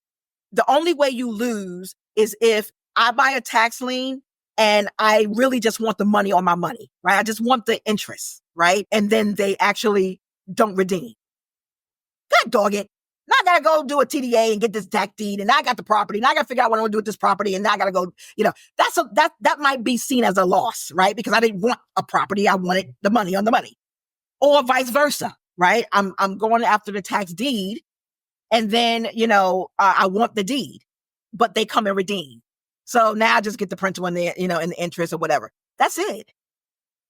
B: the only way you lose is if I buy a tax lien and I really just want the money on my money, right? I just want the interest, right? And then they actually don't redeem. God dog it. Now I gotta go do a TDA and get this tax deed, and now I got the property, and I gotta figure out what I want to do with this property, and now I gotta go, that might be seen as a loss, right? Because I didn't want a property, I wanted the money on the money. Or vice versa, right? I'm going after the tax deed, and then, I want the deed, but they come and redeem. So now I just get the principal and the, and the interest or whatever. That's it.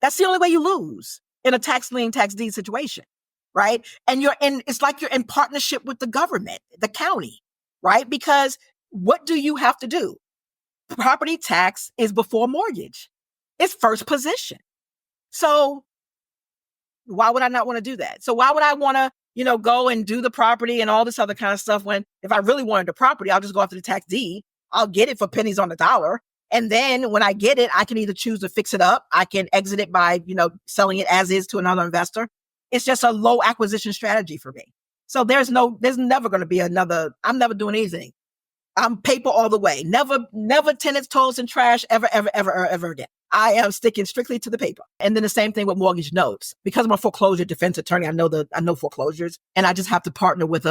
B: That's the only way you lose in a tax lien, tax deed situation. Right. And it's like you're in partnership with the government, the county, right? Because what do you have to do? Property tax is before mortgage. It's first position. So why would I not want to do that? So why would I want to, go and do the property and all this other kind of stuff when if I really wanted the property, I'll just go after the tax deed. I'll get it for pennies on the dollar. And then when I get it, I can either choose to fix it up. I can exit it by, selling it as is to another investor. It's just a low acquisition strategy for me. So there's never going to be another, I'm never doing anything. I'm paper all the way. Never tenants, tolls, and trash ever again. I am sticking strictly to the paper. And then the same thing with mortgage notes. Because I'm a foreclosure defense attorney, I know foreclosures, and I just have to partner with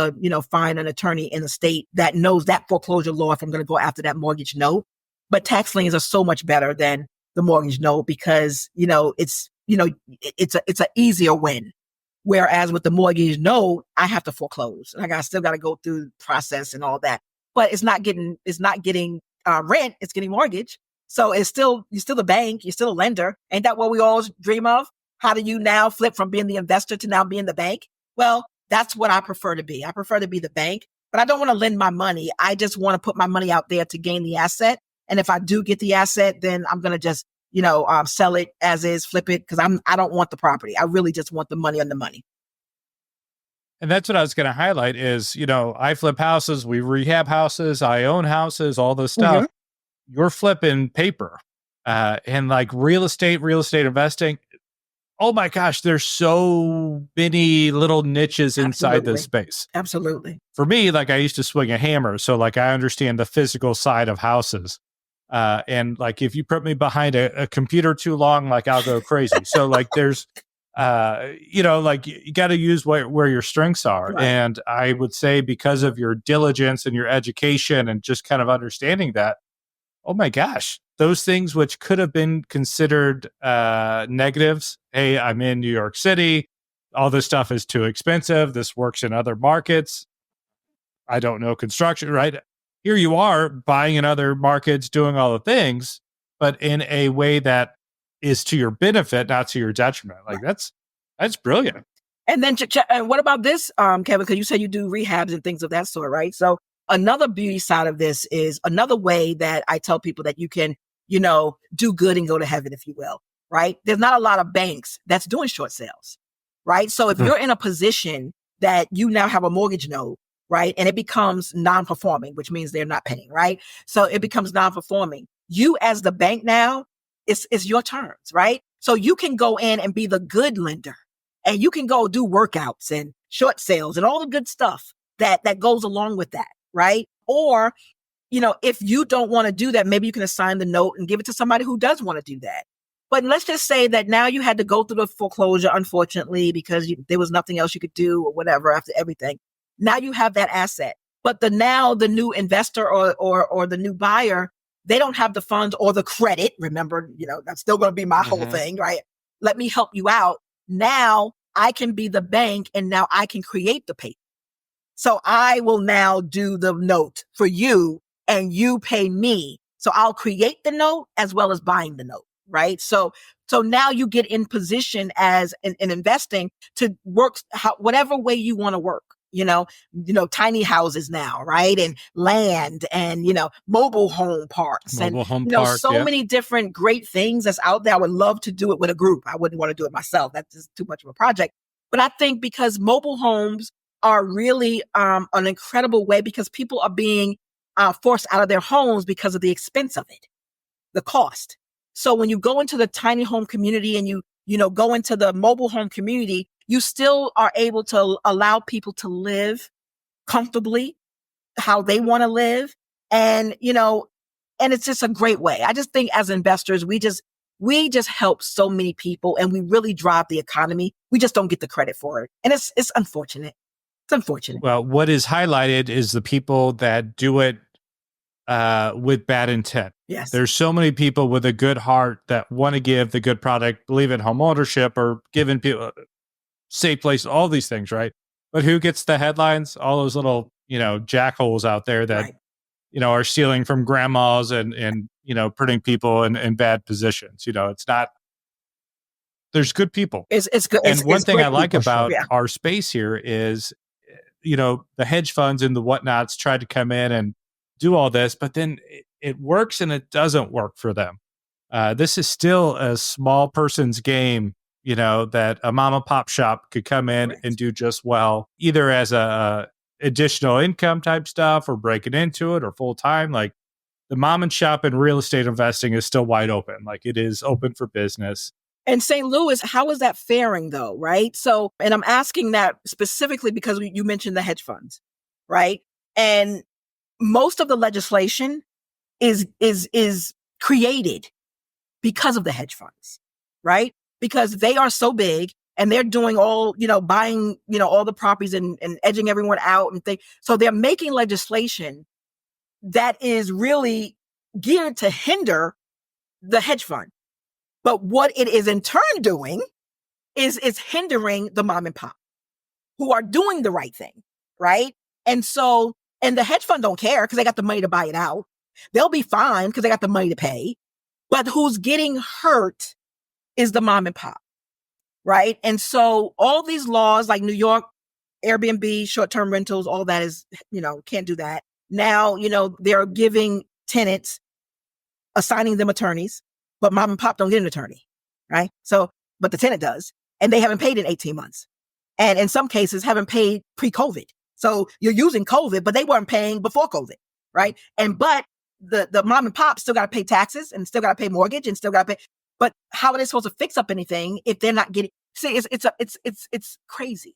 B: find an attorney in the state that knows that foreclosure law if I'm going to go after that mortgage note. But tax liens are so much better than the mortgage note because, it's an easier win. Whereas with the mortgage note, I have to foreclose. Like I still got to go through the process and all that. But it's not getting rent. It's getting mortgage. So you're still a bank. You're still a lender. Ain't that what we all dream of? How do you now flip from being the investor to now being the bank? Well, that's what I prefer to be. I prefer to be the bank, but I don't want to lend my money. I just want to put my money out there to gain the asset. And if I do get the asset, then I'm going to just sell it as is, flip it, because I don't want the property. I really just want the money on the money.
A: And that's what I was going to highlight is, I flip houses, we rehab houses, I own houses, all this stuff. You're flipping paper and like real estate investing. Oh my gosh, there's so many little niches inside this space.
B: Absolutely.
A: For me, like I used to swing a hammer. So like I understand the physical side of houses. And like if you put me behind a computer too long, like I'll go crazy. So like there's like you got to use where your strengths are.
B: Right.
A: And I would say because of your diligence and your education and just kind of understanding that, oh my gosh, those things which could have been considered negatives. Hey, I'm in New York City. All this stuff is too expensive. This works in other markets. I don't know construction, right? Here you are buying in other markets, doing all the things, but in a way that is to your benefit, not to your detriment. Like that's brilliant.
B: And then and what about this, Kevin? Because you said you do rehabs and things of that sort, right? So another beauty side of this is another way that I tell people that you can, do good and go to heaven, if you will, right? There's not a lot of banks that's doing short sales, right? So if you're in a position that you now have a mortgage note, right, and it becomes non-performing, which means they're not paying, right? So it becomes non-performing. You as the bank now, it's your terms, right? So you can go in and be the good lender, and you can go do workouts and short sales and all the good stuff that goes along with that, right? Or, if you don't want to do that, maybe you can assign the note and give it to somebody who does want to do that. But let's just say that now you had to go through the foreclosure, unfortunately, because there was nothing else you could do or whatever after everything. Now you have that asset. But the new investor or the new buyer, they don't have the funds or the credit. Remember, that's still going to be my whole thing, right? Let me help you out. Now I can be the bank and now I can create the paper. So I will now do the note for you and you pay me. So I'll create the note as well as buying the note, right? So now you get in position as in investing to work whatever way you want to work. Tiny houses now, right? And land and, mobile home parks so many different great things that's out there. I would love to do it with a group. I wouldn't want to do it myself. That's just too much of a project. But I think because mobile homes are really an incredible way because people are being forced out of their homes because of the expense of it, the cost. So when you go into the tiny home community and you go into the mobile home community, you still are able to allow people to live comfortably how they want to live. And, and it's just a great way. I just think as investors, we just help so many people and we really drive the economy. We just don't get the credit for it. And it's unfortunate. It's unfortunate.
A: Well, what is highlighted is the people that do it with bad intent.
B: Yes.
A: There's so many people with a good heart that want to give the good product, believe in home ownership or giving people safe place, all these things, right? But who gets the headlines? All those little, jackholes out there that,
B: right.
A: Are stealing from grandmas and putting people in bad positions. It's not, there's good people.
B: It's good.
A: And one thing I like
B: people,
A: about our space here is, the hedge funds and the whatnots tried to come in and do all this, but then it works and it doesn't work for them. This is still a small person's game, that a mom and pop shop could come in and do just well, either as a additional income type stuff or breaking into it or full time. Like the mom and shop in real estate investing is still wide open. Like it is open for business.
B: And St. Louis, how is that faring though? Right. So, and I'm asking that specifically because you mentioned the hedge funds, right? And most of the legislation is created because of the hedge funds, right? Because they are so big and they're doing all, buying, all the properties and edging everyone out and things. So they're making legislation that is really geared to hinder the hedge fund. But what it is in turn doing is hindering the mom and pop who are doing the right thing, right? And the hedge fund don't care because they got the money to buy it out. They'll be fine because they got the money to pay. But who's getting hurt is the mom and pop, right? And so all these laws like New York, Airbnb, short-term rentals, all that is, can't do that. Now, they're giving tenants, assigning them attorneys, but mom and pop don't get an attorney, right? So, but the tenant does, and they haven't paid in 18 months. And in some cases haven't paid pre-COVID. So you're using COVID, but they weren't paying before COVID, right? But the mom and pop still got to pay taxes and still got to pay mortgage and still got to pay. But how are they supposed to fix up anything if they're not getting? See, it's crazy.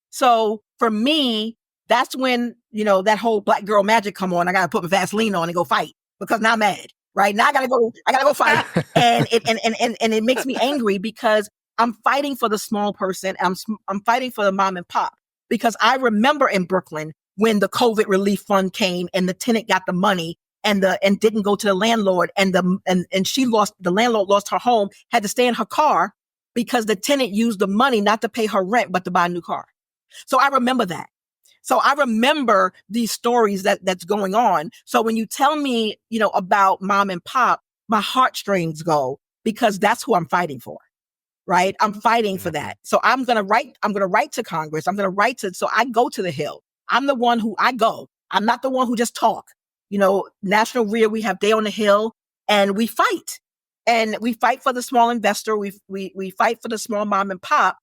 B: So for me, that's when that whole black girl magic come on. I got to put my Vaseline on and go fight because now I'm mad, right? Now I gotta go fight, and it makes me angry because I'm fighting for the small person. I'm fighting for the mom and pop because I remember in Brooklyn when the COVID relief fund came and the tenant got the money and didn't go to the landlord and the landlord lost her home, had to stay in her car because the tenant used the money not to pay her rent but to buy a new car. So I remember that. So I remember these stories that's going on. So when you tell me, about mom and pop, my heartstrings go because that's who I'm fighting for. Right. I'm fighting for that. So I'm going to write to Congress. So I go to the Hill. I'm the one who I go. I'm not the one who just talk. National RIA, we have Day on the Hill and we fight for the small investor. We fight for the small mom and pop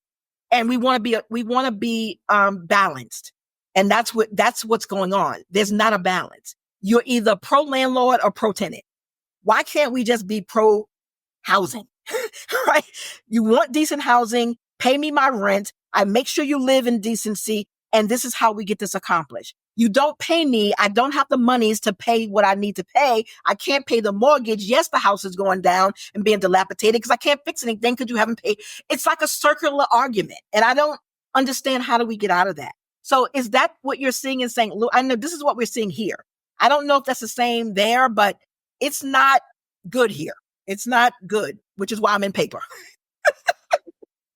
B: and we want to be balanced. And that's what's going on. There's not a balance. You're either pro landlord or pro tenant. Why can't we just be pro housing? Right? You want decent housing, pay me my rent. I make sure you live in decency. And this is how we get this accomplished. You don't pay me. I don't have the monies to pay what I need to pay. I can't pay the mortgage. Yes, the house is going down and being dilapidated because I can't fix anything because you haven't paid. It's like a circular argument. And I don't understand how do we get out of that. So is that what you're seeing in St. Louis? I know this is what we're seeing here. I don't know if that's the same there, but it's not good here. It's not good, which is why I'm in paper.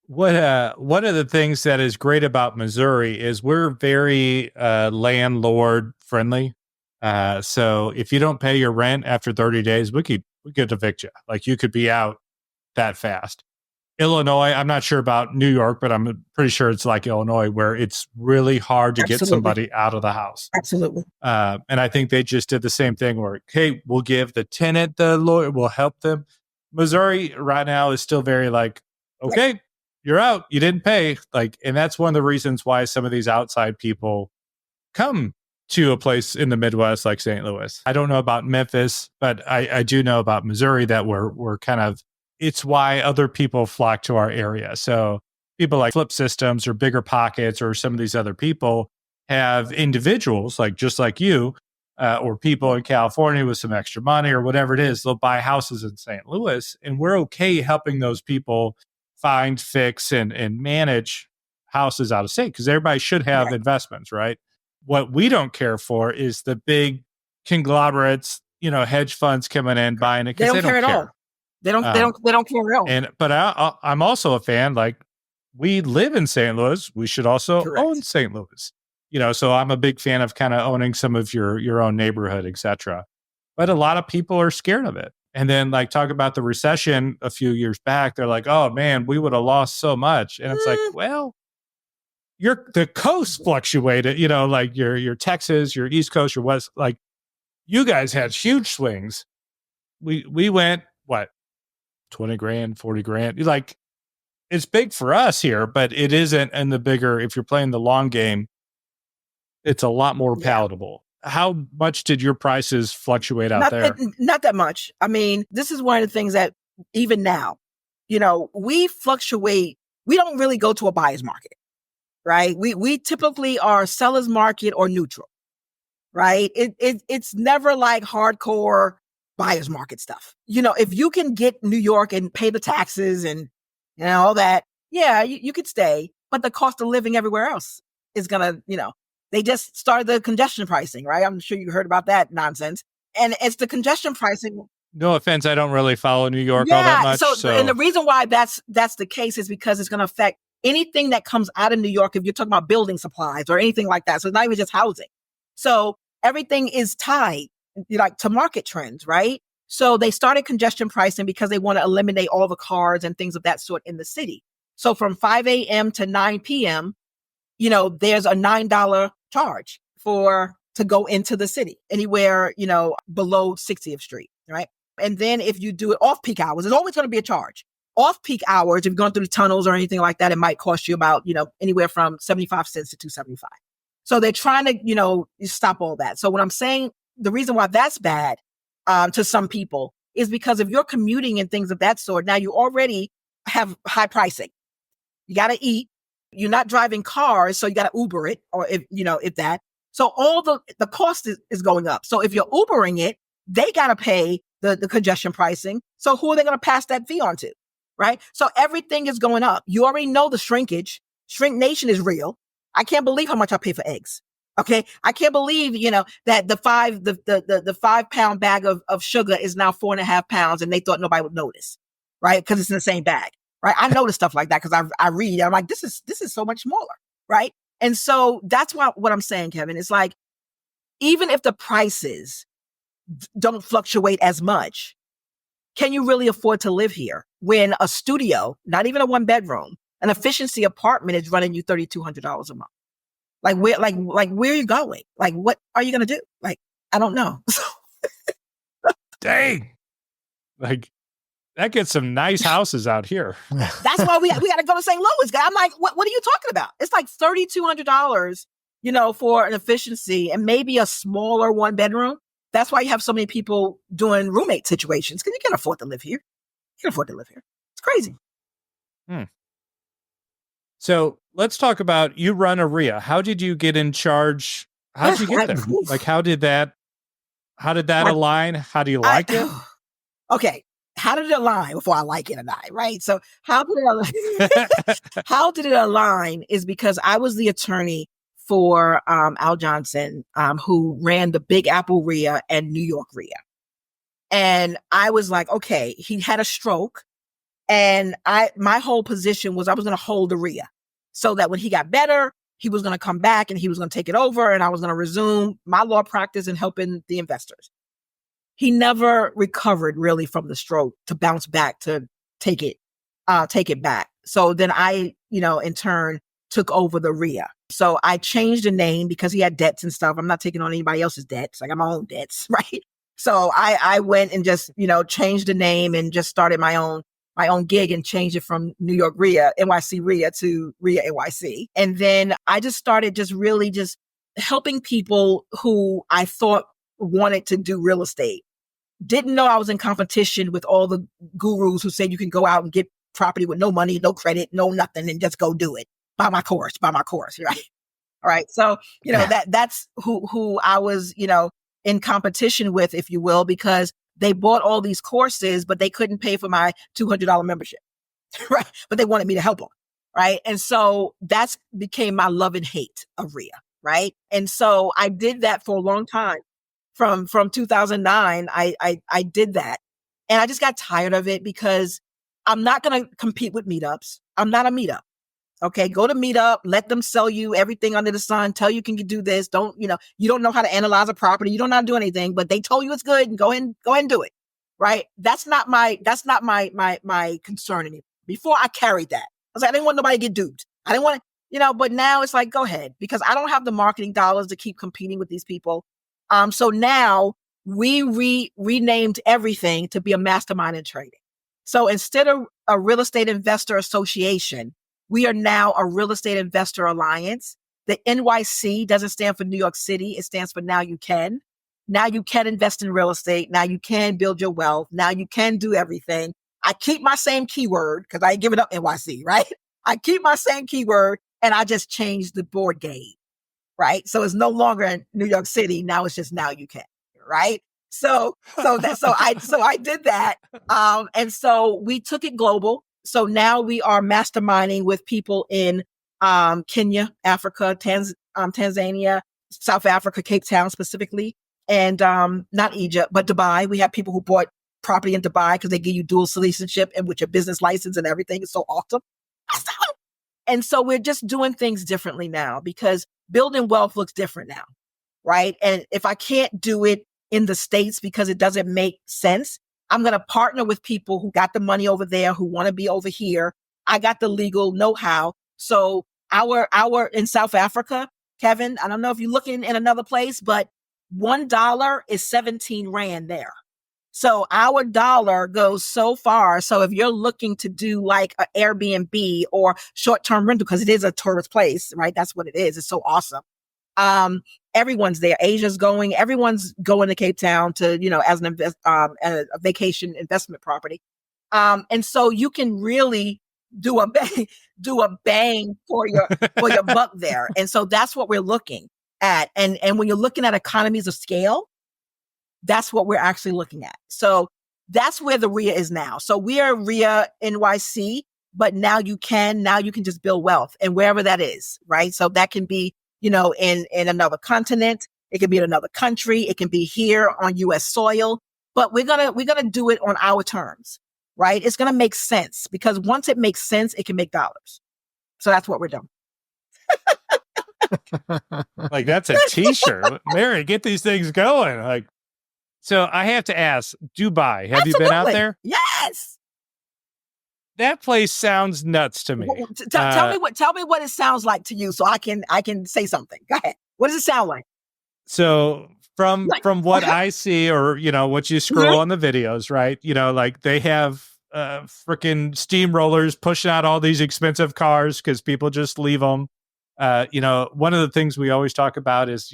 A: One of the things that is great about Missouri is we're very landlord friendly. So if you don't pay your rent after 30 days, we could evict you. Like you could be out that fast. Illinois, I'm not sure about New York, but I'm pretty sure it's like Illinois where it's really hard to get somebody out of the house.
B: Absolutely.
A: And I think they just did the same thing where, hey, we'll give the tenant the lawyer, we'll help them. Missouri right now is still very like, okay, right. You're out, you didn't pay. And that's one of the reasons why some of these outside people come to a place in the Midwest like St. Louis. I don't know about Memphis, but I do know about Missouri that we're kind of, it's why other people flock to our area. So people like Flip Systems or Bigger Pockets or some of these other people have individuals just like you or people in California with some extra money or whatever it is. They'll buy houses in St. Louis and we're okay helping those people find, fix, and manage houses out of state because everybody should have investments, right? What we don't care for is the big conglomerates, hedge funds coming in, buying it because they don't care at all.
B: They don't care at all.
A: But I'm also a fan. We live in St. Louis. We should also own St. Louis. So I'm a big fan of kind of owning some of your own neighborhood, et cetera. But a lot of people are scared of it. And then talk about the recession a few years back. They're like, oh man, we would have lost so much. And it's like, well, the coast fluctuated, your Texas, your East Coast, your West, you guys had huge swings. We went, what? 20 grand, 40 grand. It's big for us here, but it isn't in the bigger, if you're playing the long game, it's a lot more palatable. How much did your prices fluctuate out there?
B: Not that much. I mean, this is one of the things that even now, we fluctuate. We don't really go to a buyer's market, right? We typically are seller's market or neutral, right? It's never like hardcore buyer's market stuff. If you can get New York and pay the taxes and all that, you could stay. But the cost of living everywhere else is gonna, they just started the congestion pricing, right? I'm sure you heard about that nonsense. And it's the congestion pricing.
A: No offense, I don't really follow New York all that much.
B: So and the reason why that's the case is because it's going to affect anything that comes out of New York. If you're talking about building supplies or anything like that, so it's not even just housing. So everything is tied to market trends, right? So they started congestion pricing because they want to eliminate all the cars and things of that sort in the city. So from 5 a.m. to 9 p.m., there's a $9 charge to go into the city anywhere, below 60th Street, right? And then if you do it off peak hours, there's always going to be a charge. off peak hours, if you're going through the tunnels or anything like that, it might cost you about, anywhere from 75 cents to 275. So they're trying to, stop all that. So what I'm saying, the reason why that's bad to some people is because if you're commuting and things of that sort, now you already have high pricing. You got to eat. You're not driving cars, so you got to Uber it, or if that. So all the cost is going up. So if you're Ubering it, they got to pay the congestion pricing. So who are they going to pass that fee on to? Right? So everything is going up. You already know the shrinkage. Shrink Nation is real. I can't believe how much I pay for eggs. Okay. I can't believe, that the 5-pound bag of sugar is now 4.5 pounds and they thought nobody would notice. Right? Because it's in the same bag. Right? I notice stuff like that because I read. I'm like, this is so much smaller. Right? And so that's what I'm saying, Kevin. It's like, even if the prices don't fluctuate as much, can you really afford to live here when a studio, not even a 1-bedroom, an efficiency apartment is running you $3,200 a month? Like where are you going? Like, what are you going to do? Like, I don't know.
A: Dang. Like, that gets some nice houses out here.
B: That's why we got to go to St. Louis. I'm like, what are you talking about? It's like $3,200, for an efficiency and maybe a smaller 1-bedroom. That's why you have so many people doing roommate situations, because you can't afford to live here. You can't afford to live here. It's crazy.
A: So let's talk about, you run a RIA. How did you get in charge? How did you get there? Like, how did that align? How do you like it?
B: Okay. How did it align before I like it or not? Right. So how did it align is because I was the attorney for Al Johnson, who ran the Big Apple RIA and New York RIA. And I was like, okay, he had a stroke. And my whole position was I was going to hold the RIA so that when he got better, he was going to come back and he was going to take it over and I was going to resume my law practice and helping the investors. He never recovered really from the stroke to bounce back to take it back. So then I, in turn took over the RIA. So I changed the name because he had debts and stuff. I'm not taking on anybody else's debts. I got my own debts, right? So I went and just, changed the name and just started my own gig and changed it from New York RIA, NYC RIA to RIA NYC. And then I just started just really just helping people who I thought wanted to do real estate. Didn't know I was in competition with all the gurus who said you can go out and get property with no money, no credit, no nothing, and just go do it. Buy my course, right? All right. So, that's who I was, in competition with, if you will, because they bought all these courses, but they couldn't pay for my $200 membership, right? But they wanted me to help them, right? And so that's became my love and hate of RIA, right? And so I did that for a long time. From 2009, I did that. And I just got tired of it because I'm not going to compete with meetups. I'm not a meetup. Okay. Go to meetup, let them sell you everything under the sun, tell you can do this. You don't know how to analyze a property. You don't know how to do anything, but they told you it's good and go ahead and do it. Right. That's not my concern anymore. Before I carried that, I was like, I didn't want nobody to get duped. I didn't want to, but now it's like, go ahead, because I don't have the marketing dollars to keep competing with these people. So now we renamed everything to be a mastermind in trading. So instead of a real estate investor association, we are now a real estate investor alliance. The NYC doesn't stand for New York City. It stands for Now You Can. Now you can invest in real estate. Now you can build your wealth. Now you can do everything. I keep my same keyword because I ain't giving up NYC, right? I keep my same keyword and I just changed the board game. Right. So it's no longer in New York City. Now it's just Now You Can. Right. So I did that. And so we took it global. So now we are masterminding with people in Kenya, Africa, Tanzania, South Africa, Cape Town specifically, and not Egypt, but Dubai. We have people who bought property in Dubai because they give you dual citizenship and with your business license and everything. It's so awesome. And so we're just doing things differently now because building wealth looks different now, right? And if I can't do it in the States because it doesn't make sense, I'm going to partner with people who got the money over there, who want to be over here. I got the legal know-how. So our in South Africa, Kevin, I don't know if you're looking in another place, but $1 is 17 Rand there. So our dollar goes so far. So if you're looking to do like an Airbnb or short-term rental, because it is a tourist place, right? That's what it is. It's so awesome. Everyone's there. Everyone's going to Cape Town to, as a vacation investment property. And so you can really do a bang for your buck there. And so that's what we're looking at. And when you're looking at economies of scale, that's what we're actually looking at. So that's where the RIA is now. So we are RIA NYC, but now you can just build wealth and wherever that is, right? So that can be, in another continent. It can be in another country. It can be here on U.S. soil, but we're going to do it on our terms, right? It's going to make sense because once it makes sense, it can make dollars. So that's what we're doing.
A: Like that's a t-shirt. Mary, get these things going. Like, so I have to ask, Dubai, have you been out there?
B: Yes.
A: That place sounds nuts to me.
B: Tell me what it sounds like to you so I can say something. Go ahead. What does it sound like?
A: So from what I see or, what you scroll on the videos, right? Like they have freaking steamrollers pushing out all these expensive cars because people just leave them. One of the things we always talk about is,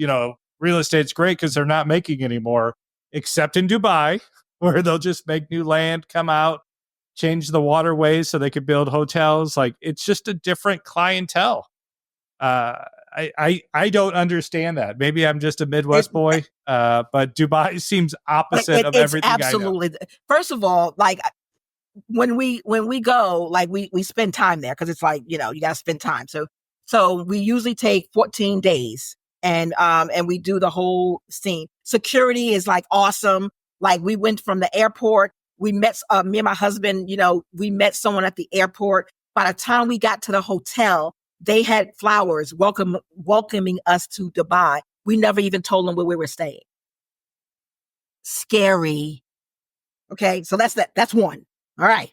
A: real estate's great because they're not making anymore, except in Dubai, where they'll just make new land, come out, change the waterways so they could build hotels. Like it's just a different clientele. I don't understand that. Maybe I'm just a Midwest boy, but Dubai seems opposite of everything
B: absolutely. I know. First of all, like when we go, like we spend time there because it's like, you got to spend time. So we usually take 14 days and we do the whole scene. Security is like awesome. Like we went from the airport. We met, me and my husband, we met someone at the airport. By the time we got to the hotel, they had flowers welcoming us to Dubai. We never even told them where we were staying. Scary. Okay. So that's one. All right.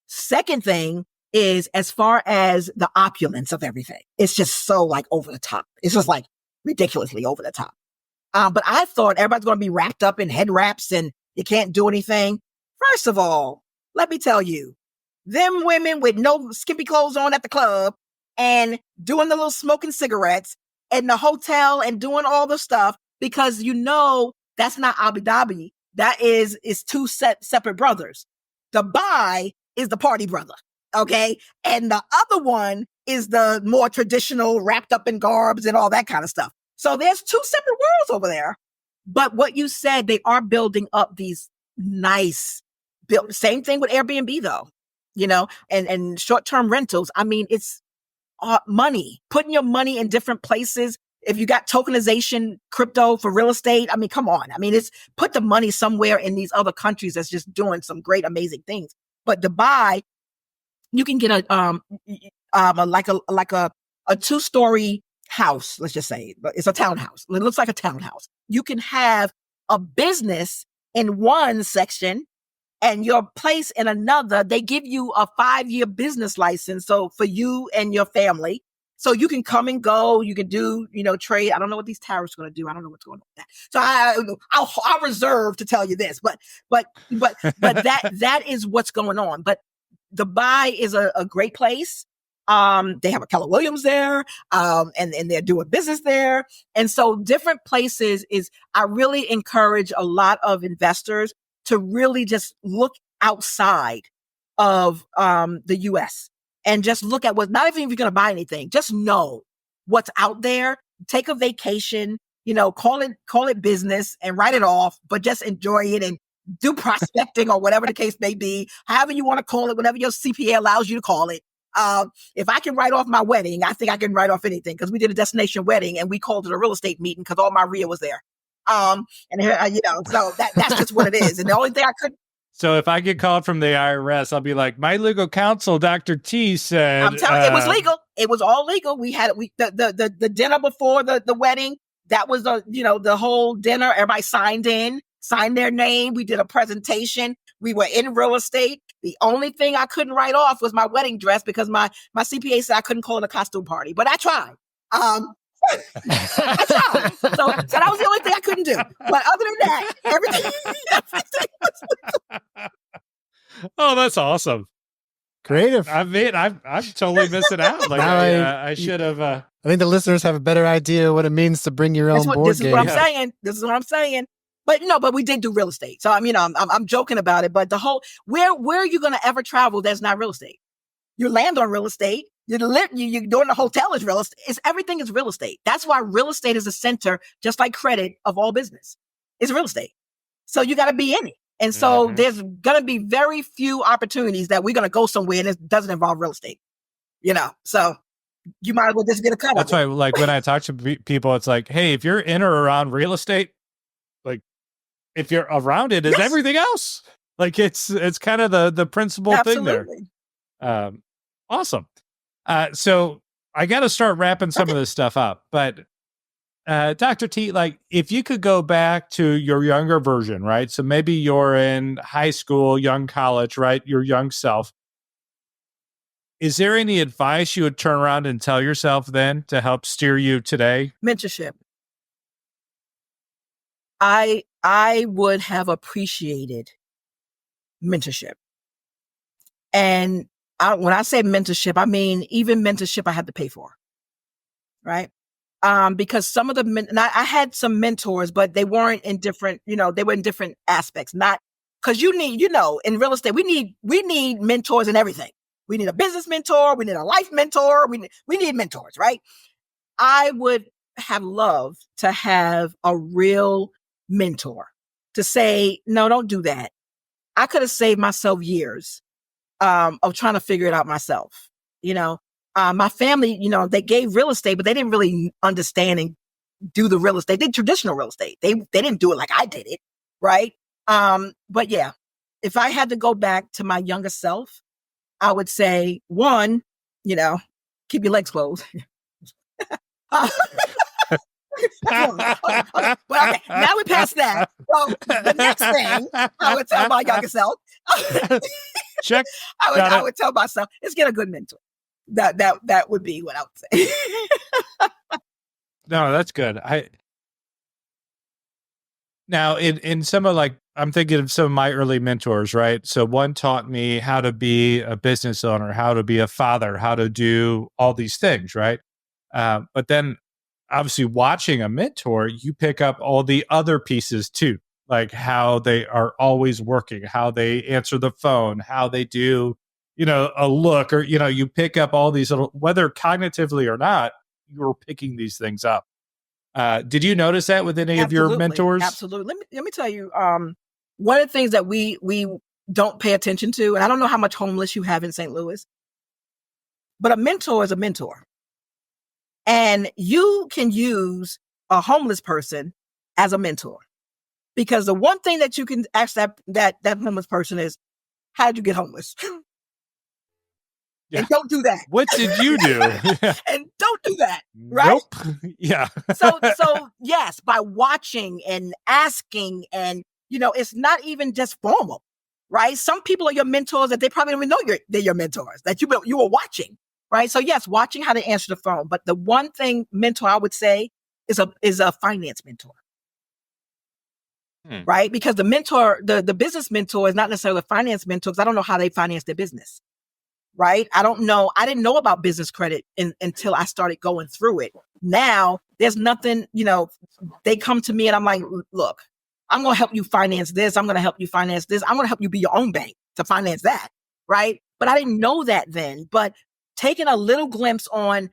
B: Second thing is as far as the opulence of everything, it's just so like over the top. It's just like ridiculously over the top. But I thought everybody's going to be wrapped up in head wraps and you can't do anything. First of all, let me tell you, them women with no skimpy clothes on at the club and doing the little smoking cigarettes in the hotel and doing all the stuff because that's not Abu Dhabi. That is two separate brothers. Dubai is the party brother, okay? And the other one is the more traditional wrapped up in garbs and all that kind of stuff. So there's two separate worlds over there. But what you said, they are building up these nice same thing with Airbnb though, and short-term rentals. I mean, it's money, putting your money in different places. If you got tokenization crypto for real estate, I mean, come on. I mean, it's put the money somewhere in these other countries that's just doing some great, amazing things. But Dubai, you can get a 2-story house. Let's just say it's a townhouse. It looks like a townhouse. You can have a business in one section and your place in another. They give you a 5-year business license. So for you and your family, so you can come and go, you can do, trade. I don't know what these tariffs are going to do. I don't know what's going on with that. So I'll reserve to tell you this, but that is what's going on. But Dubai is a great place. They have a Keller Williams there, and they're doing business there. And so different places I really encourage a lot of investors to really just look outside of, the US and just look at not even if you're going to buy anything, just know what's out there, take a vacation, call it business and write it off, but just enjoy it and do prospecting or whatever the case may be, however you want to call it, whatever your CPA allows you to call it. If I can write off my wedding, I think I can write off anything because we did a destination wedding and we called it a real estate meeting because all my RIA was there. So that's just what it is. And the only thing I could.
A: So if I get called from the IRS, I'll be like, my legal counsel, Dr. T said.
B: I'm telling you, it was legal. It was all legal. We had the dinner before the wedding. That was the whole dinner. Everybody signed their name. We did a presentation. We were in real estate. The only thing I couldn't write off was my wedding dress because my CPA said I couldn't call it a costume party, but I tried. I tried. So that was the only thing I couldn't do. But other than that, everything was
A: Oh, that's awesome.
C: Creative.
A: I mean, I'm totally missing out. Like
C: Now
A: I should have.
C: I think the listeners have a better idea what it means to bring your own board
B: This
C: game.
B: is what I'm saying. This is what I'm saying. But but we did do real estate. So I'm joking about it. But the whole where are you going to ever travel that's not real estate? You land on real estate. You're doing the hotel is real estate. Everything is real estate. That's why real estate is a center, just like credit, of all business. It's real estate. So you got to be in it. And so there's going to be very few opportunities that we're going to go somewhere and it doesn't involve real estate. So you might as well just get a cut.
A: That's why, like, when I talk to people, it's like, hey, if you're in or around real estate, like, if you're around it, is everything else. Like, it's kind of the principal thing there. Awesome. So I got to start wrapping some of this stuff up. But Dr. T, like, if you could go back to your younger version, right? So maybe you're in high school, young college, right? Your young self. Is there any advice you would turn around and tell yourself then to help steer you today?
B: Mentorship. I would have appreciated mentorship. And when I say mentorship, I mean even mentorship I had to pay for, right? Because some of I had some mentors, but they weren't in different, they were in different aspects. Not because you need, in real estate, we need mentors in everything. We need a business mentor. We need a life mentor. We need mentors, right? I would have loved to have a real mentor to say, no, don't do that. I could have saved myself years of trying to figure it out myself. My family, they gave real estate, but they didn't really understand and do the real estate. They did traditional real estate. They didn't do it like I did it, right? But yeah, if I had to go back to my younger self, I would say, one, keep your legs closed. But okay, now we passed that. So the next thing I would tell my younger self,
A: check.
B: I would tell myself, is get a good mentor. That would be what I would say.
A: No, that's good. Now in some of, like, I'm thinking of some of my early mentors, right? So one taught me how to be a business owner, how to be a father, how to do all these things, right? But then obviously watching a mentor, you pick up all the other pieces too, like how they are always working, how they answer the phone, how they do, a look, or, you pick up all these little, whether cognitively or not, you're picking these things up. Did you notice that with any of your mentors?
B: Absolutely. Let me tell you, one of the things that we don't pay attention to, and I don't know how much homeless you have in St. Louis, but a mentor is a mentor. And you can use a homeless person as a mentor, because the one thing that you can ask that homeless person is, how did you get homeless?
A: Yeah.
B: And don't do that.
A: What did you do?
B: And don't do that. Right?
A: Nope. Yeah.
B: So yes, by watching and asking, and it's not even just formal, right? Some people are your mentors that they probably don't even know they're your mentors, that you were watching, right? So yes, watching how to answer the phone. But the one thing mentor I would say is a finance mentor. Right? Because the mentor, the business mentor is not necessarily a finance mentor, because I don't know how they finance their business. Right? I don't know. I didn't know about business credit until I started going through it. Now there's nothing, they come to me and I'm like, look, I'm going to help you finance this. I'm going to help you finance this. I'm going to help you be your own bank to finance that. Right? But I didn't know that then. But taking a little glimpse on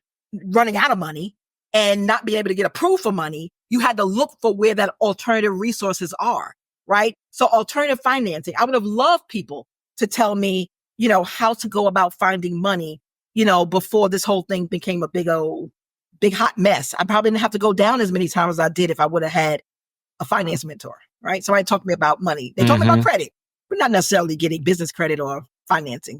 B: running out of money and not being able to get approved for money, you had to look for where that alternative resources are. Right? So alternative financing, I would have loved people to tell me, how to go about finding money, before this whole thing became a big hot mess. I probably didn't have to go down as many times as I did if I would have had a finance mentor, right? Somebody talked to me about money. They told me about credit, but not necessarily getting business credit or financing.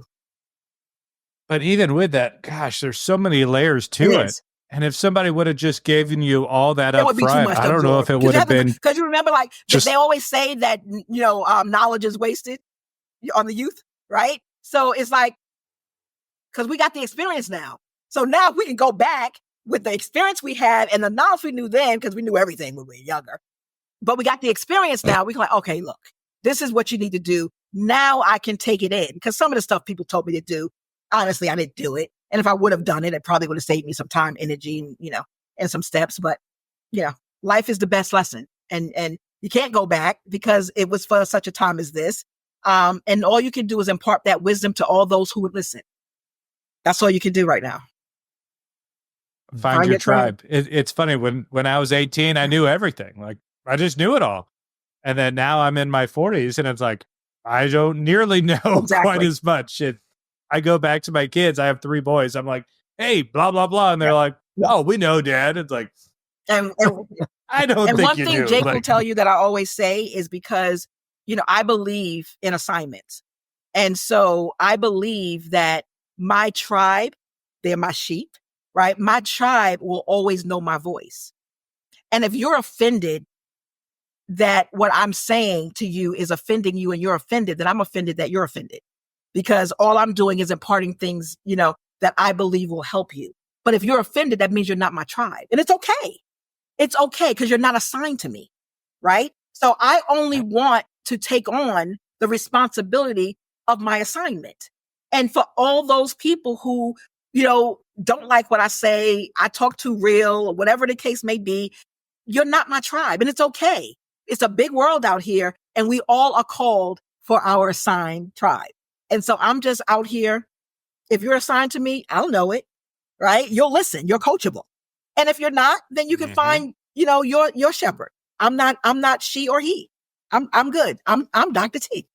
A: But even with that, gosh, there's so many layers to it. And if somebody would have just given you all that up front, I don't know if it would have been.
B: Because you remember, like, they always say that, knowledge is wasted on the youth, right? So it's like, because we got the experience now. So now we can go back with the experience we had and the knowledge we knew then, because we knew everything when we were younger. But we got the experience now. We can like, okay, look, This is what you need to do. Now I can take it in, because some of the stuff people told me to do, honestly, I didn't do it. And if I would have done it, it probably would have saved me some time, energy, and some steps. But life is the best lesson, and you can't go back because it was for such a time as this. And all you can do is impart that wisdom to all those who would listen. That's all you can do right now.
A: Find your tribe. It's funny, when I was 18, I knew everything. Like, I just knew it all. And then now I'm in my 40s and it's like, I don't nearly know quite as much. I go back to my kids. I have 3 boys. I'm like, hey, blah, blah, blah. And they're like, oh, we know, Dad. It's like,
B: and
A: I don't think
B: one
A: you
B: thing
A: do.
B: Jake will tell you that I always say is because, I believe in assignments. And so I believe that my tribe, they're my sheep, right? My tribe will always know my voice. And if you're offended that what I'm saying to you is offending you and you're offended, then I'm offended that you're offended, because all I'm doing is imparting things, that I believe will help you. But if you're offended, that means you're not my tribe. And it's okay. It's okay, because you're not assigned to me, right? So I only want to take on the responsibility of my assignment. And for all those people who, don't like what I say, I talk too real, or whatever the case may be, you're not my tribe. And it's okay. It's a big world out here, and we all are called for our assigned tribe. And so I'm just out here. If you're assigned to me, I'll know it, right? You'll listen. You're coachable. And if you're not, then you can find, your shepherd. I'm not she or he. I'm good. I'm Dr. T.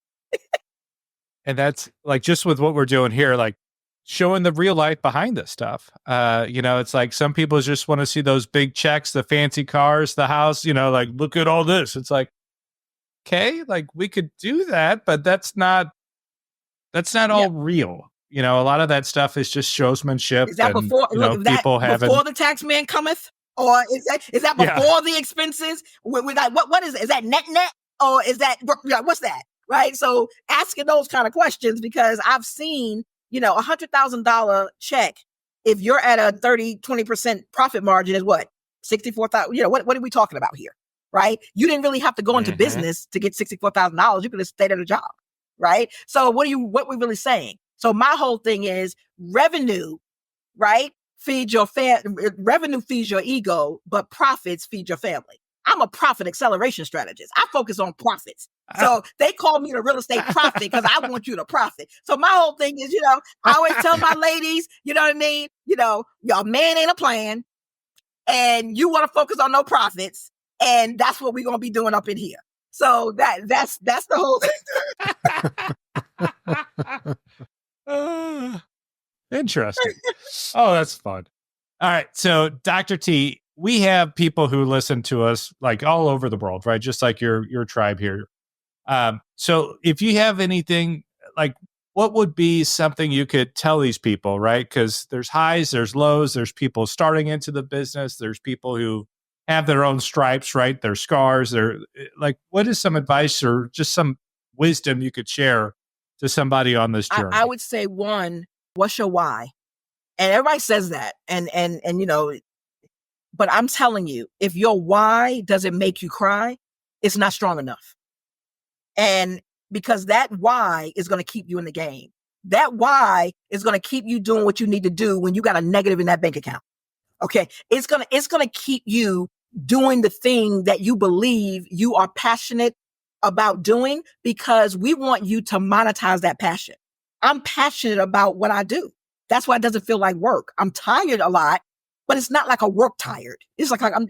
A: And that's like, just with what we're doing here, like showing the real life behind this stuff. It's like some people just want to see those big checks, the fancy cars, the house, like, look at all this. It's like, okay, like we could do that, but that's not all real. A lot of that stuff is just showsmanship.
B: Is that before the tax man cometh? Or is that before the expenses? With that, what is it? Is that net? Or is that, what's that? Right? So asking those kind of questions, because I've seen, $100,000 check, if you're at a 20% profit margin, is what? 64,000. What are we talking about here? Right? You didn't really have to go into business to get $64,000. You could have stayed at a job. Right? So what we're really saying? So my whole thing is revenue, right? Revenue feeds your ego, but profits feed your family. I'm a profit acceleration strategist. I focus on profits. So they call me the real estate prophet because I want you to profit. So my whole thing is, I always tell my ladies, you know what I mean? Y'all man ain't a plan, and you want to focus on no profits. And that's what we're going to be doing up in here. So that's the whole thing.
A: Interesting. Oh, that's fun. All right. So Dr. T, we have people who listen to us like all over the world, right? Just like your tribe here. So if you have anything, like, what would be something you could tell these people, right? Because there's highs, there's lows, there's people starting into the business, there's people who have their own stripes, right? Their scars. They're like, what is some advice or just some wisdom you could share to somebody on this journey?
B: I would say, one, what's your why? And everybody says that. And but I'm telling you, if your why doesn't make you cry, it's not strong enough. And because that why is going to keep you in the game. That why is going to keep you doing what you need to do when you got a negative in that bank account. Okay. It's going to keep you doing the thing that you believe you are passionate about doing, because we want you to monetize that passion. I'm passionate about what I do. That's why it doesn't feel like work. I'm tired a lot, but it's not like a work tired. It's like I'm,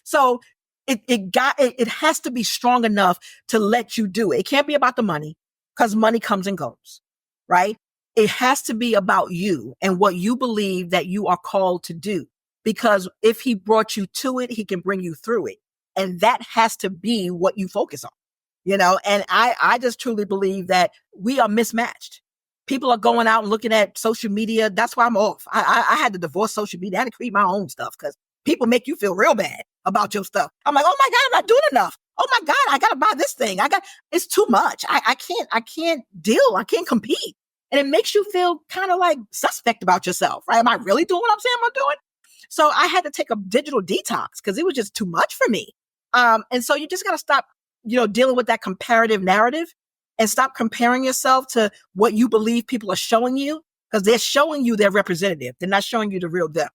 B: so it has to be strong enough to let you do it. It can't be about the money, because money comes and goes, right? It has to be about you and what you believe that you are called to do, because if he brought you to it, he can bring you through it. And that has to be what you focus on, and I just truly believe that we are mismatched. People are going out and looking at social media. That's why I'm off. I had to divorce social media. I had to create my own stuff, because people make you feel real bad about your stuff. I'm like, oh my God, I'm not doing enough. Oh my God, I got to buy this thing. It's too much. I can't deal. I can't compete. And it makes you feel kind of like suspect about yourself, right? Am I really doing what I'm saying I'm doing? So I had to take a digital detox because it was just too much for me. And so you just got to stop, dealing with that comparative narrative and stop comparing yourself to what you believe people are showing you, because they're showing you their representative. They're not showing you the real them.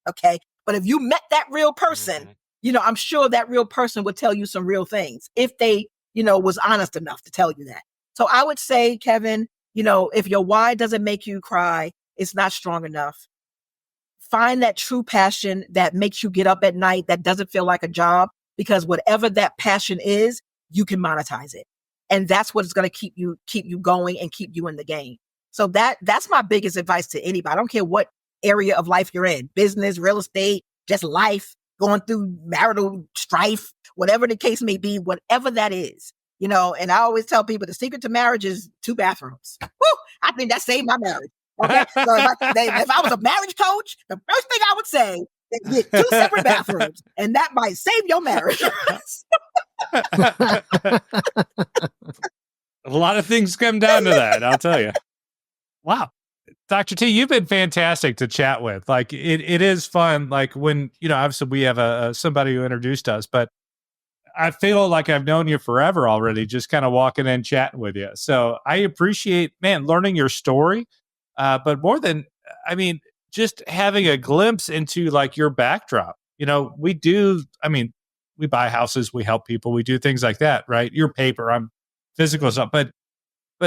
B: Okay. But if you met that real person, I'm sure that real person would tell you some real things if they, was honest enough to tell you that. So I would say, Kevin, if your why doesn't make you cry, it's not strong enough. Find that true passion that makes you get up at night, that doesn't feel like a job, because whatever that passion is, you can monetize it. And that's what is going to keep you going and keep you in the game. So that's my biggest advice to anybody. I don't care what area of life you're in, business, real estate, just life, going through marital strife, whatever the case may be, whatever that is, and I always tell people the secret to marriage is 2 bathrooms. Woo! I think that saved my marriage. Okay. So if I was a marriage coach, the first thing I would say is get 2 separate bathrooms, and that might save your marriage.
A: A lot of things come down to that, I'll tell you. Wow. Dr. T, you've been fantastic to chat with. Like it is fun. Like when, obviously we have somebody who introduced us, but I feel like I've known you forever already, just kind of walking in, chatting with you. So I appreciate, learning your story. But more than, just having a glimpse into like your backdrop. We buy houses, we help people, we do things like that, right? Your paper, I'm physical stuff, but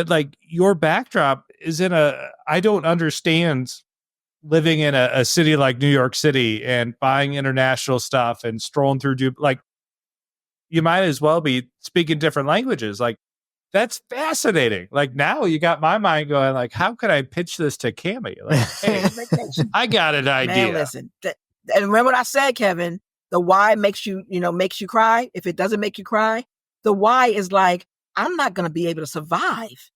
A: like your backdrop is I don't understand living in a city like New York City and buying international stuff and strolling through, like you might as well be speaking different languages. Like that's fascinating. Like now you got my mind going like, how could I pitch this to Cammie? Like, hey, I got an idea.
B: Man, listen, and remember what I said, Kevin, the why makes you cry. If it doesn't make you cry, the why is like, I'm not going to be able to survive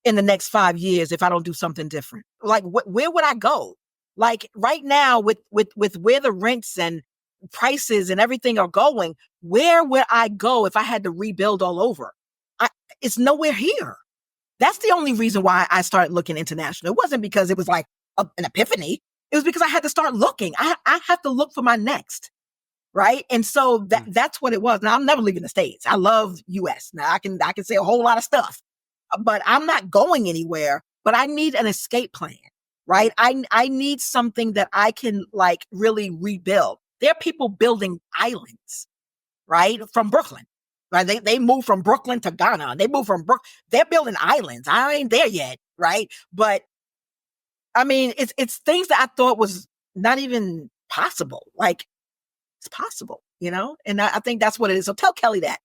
B: in the next 5 years if I don't do something different. Like, where would I go? Like right now with where the rents and prices and everything are going, where would I go if I had to rebuild all over? It's nowhere here. That's the only reason why I started looking international. It wasn't because it was like an epiphany. It was because I had to start looking. I have to look for my next. Right. And so that's what it was. Now I'm never leaving the States. I love US. Now I can say a whole lot of stuff, but I'm not going anywhere, but I need an escape plan. Right. I need something that I can like really rebuild. There are people building islands, right? From Brooklyn, right? They moved from Brooklyn to Ghana. They moved from they're building islands. I ain't there yet. Right. But it's things that I thought was not even possible. Like, it's possible, and I think that's what it is. So tell Kelly that